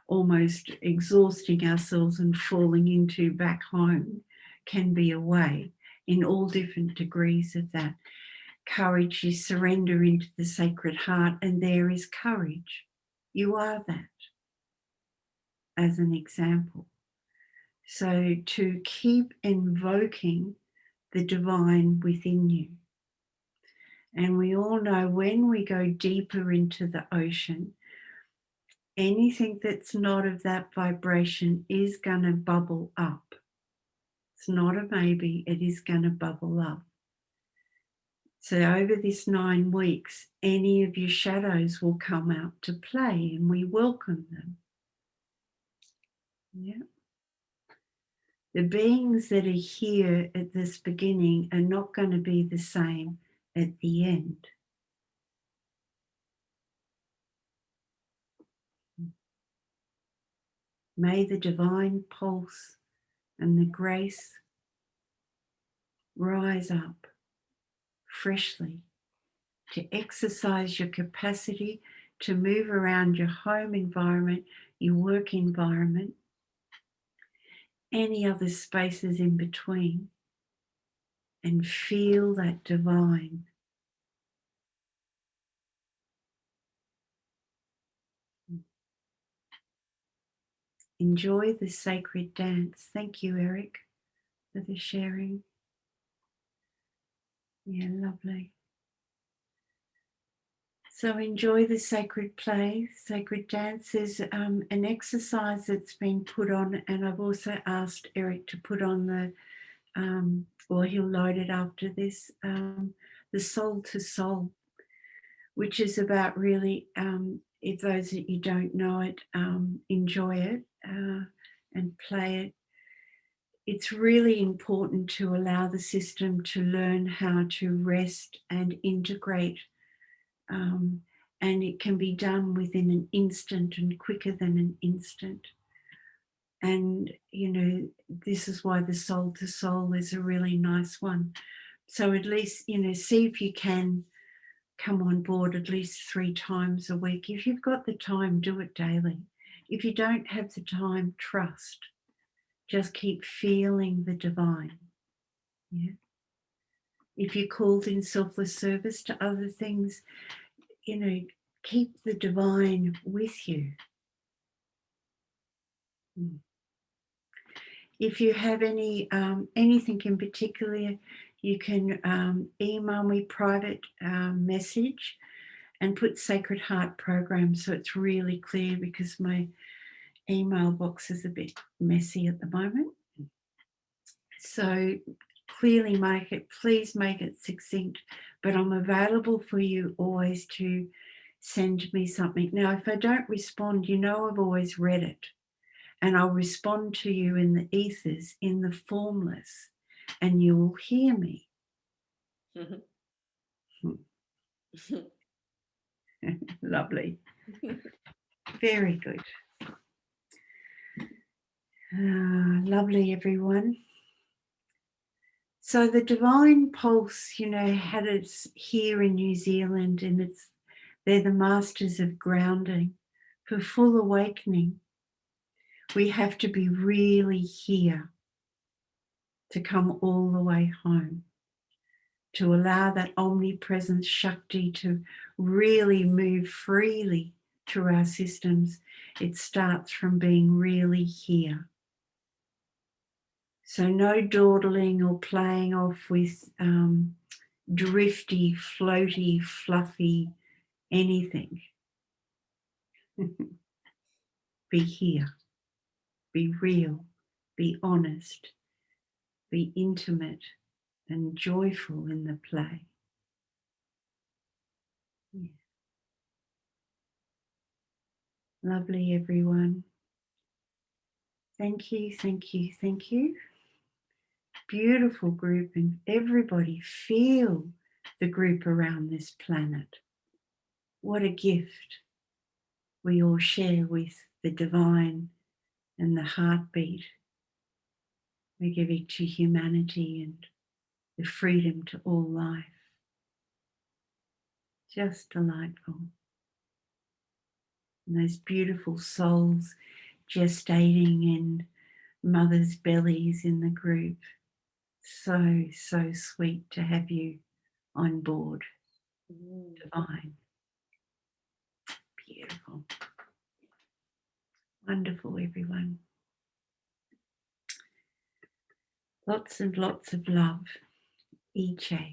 almost exhausting ourselves and falling into back home? Can be a way in all different degrees of that. Courage is surrender into the sacred heart, and there is courage. You are that, as an example. So to keep invoking the divine within you. And we all know when we go deeper into the ocean, anything that's not of that vibration is going to bubble up. It's not a maybe, it is going to bubble up. So over this 9 weeks, any of your shadows will come out to play, and we welcome them. Yeah. The beings that are here at this beginning are not going to be the same at the end. May the divine pulse and the grace rise up freshly, to exercise your capacity to move around your home environment, your work environment, any other spaces in between, and feel that divine. Enjoy the sacred dance. Thank you, Eric, for the sharing. Yeah, lovely. So enjoy the sacred play, sacred dance. There's an exercise that's been put on, and I've also asked Eric to put on the, or he'll load it after this, the soul to soul, which is about really, if those that you don't know it, enjoy it and play it. It's really important to allow the system to learn how to rest and integrate. And it can be done within an instant and quicker than an instant. And, you know, this is why the soul to soul is a really nice one. So at least, you know, see if you can come on board at least 3 times a week. If you've got the time, do it daily. If you don't have the time, trust. Just keep feeling the divine. Yeah. If you're called in selfless service to other things, you know, keep the divine with you. If you have any anything in particular, you can email me private message and put Sacred Heart Program, so it's really clear, because my email box is a bit messy at the moment. So clearly please make it succinct, but I'm available for you always to send me something. Now, if I don't respond, you know I've always read it, and I'll respond to you in the ethers, in the formless, and you will hear me. Lovely. Very good. Lovely, everyone. So the divine pulse, you know, had its here in New Zealand, and they're the masters of grounding. For full awakening, we have to be really here to come all the way home, to allow that omnipresent Shakti to really move freely through our systems. It starts from being really here. So no dawdling or playing off with drifty, floaty, fluffy, anything. Be here, be real, be honest, be intimate and joyful in the play. Yeah. Lovely, everyone. Thank you, thank you, thank you. Beautiful group, and everybody feel the group around this planet. What a gift we all share with the divine and the heartbeat. We give it to humanity and the freedom to all life. Just delightful. And those beautiful souls gestating in mothers' bellies in the group. So, so sweet to have you on board. Divine. Beautiful. Wonderful, everyone. Lots and lots of love. Iche.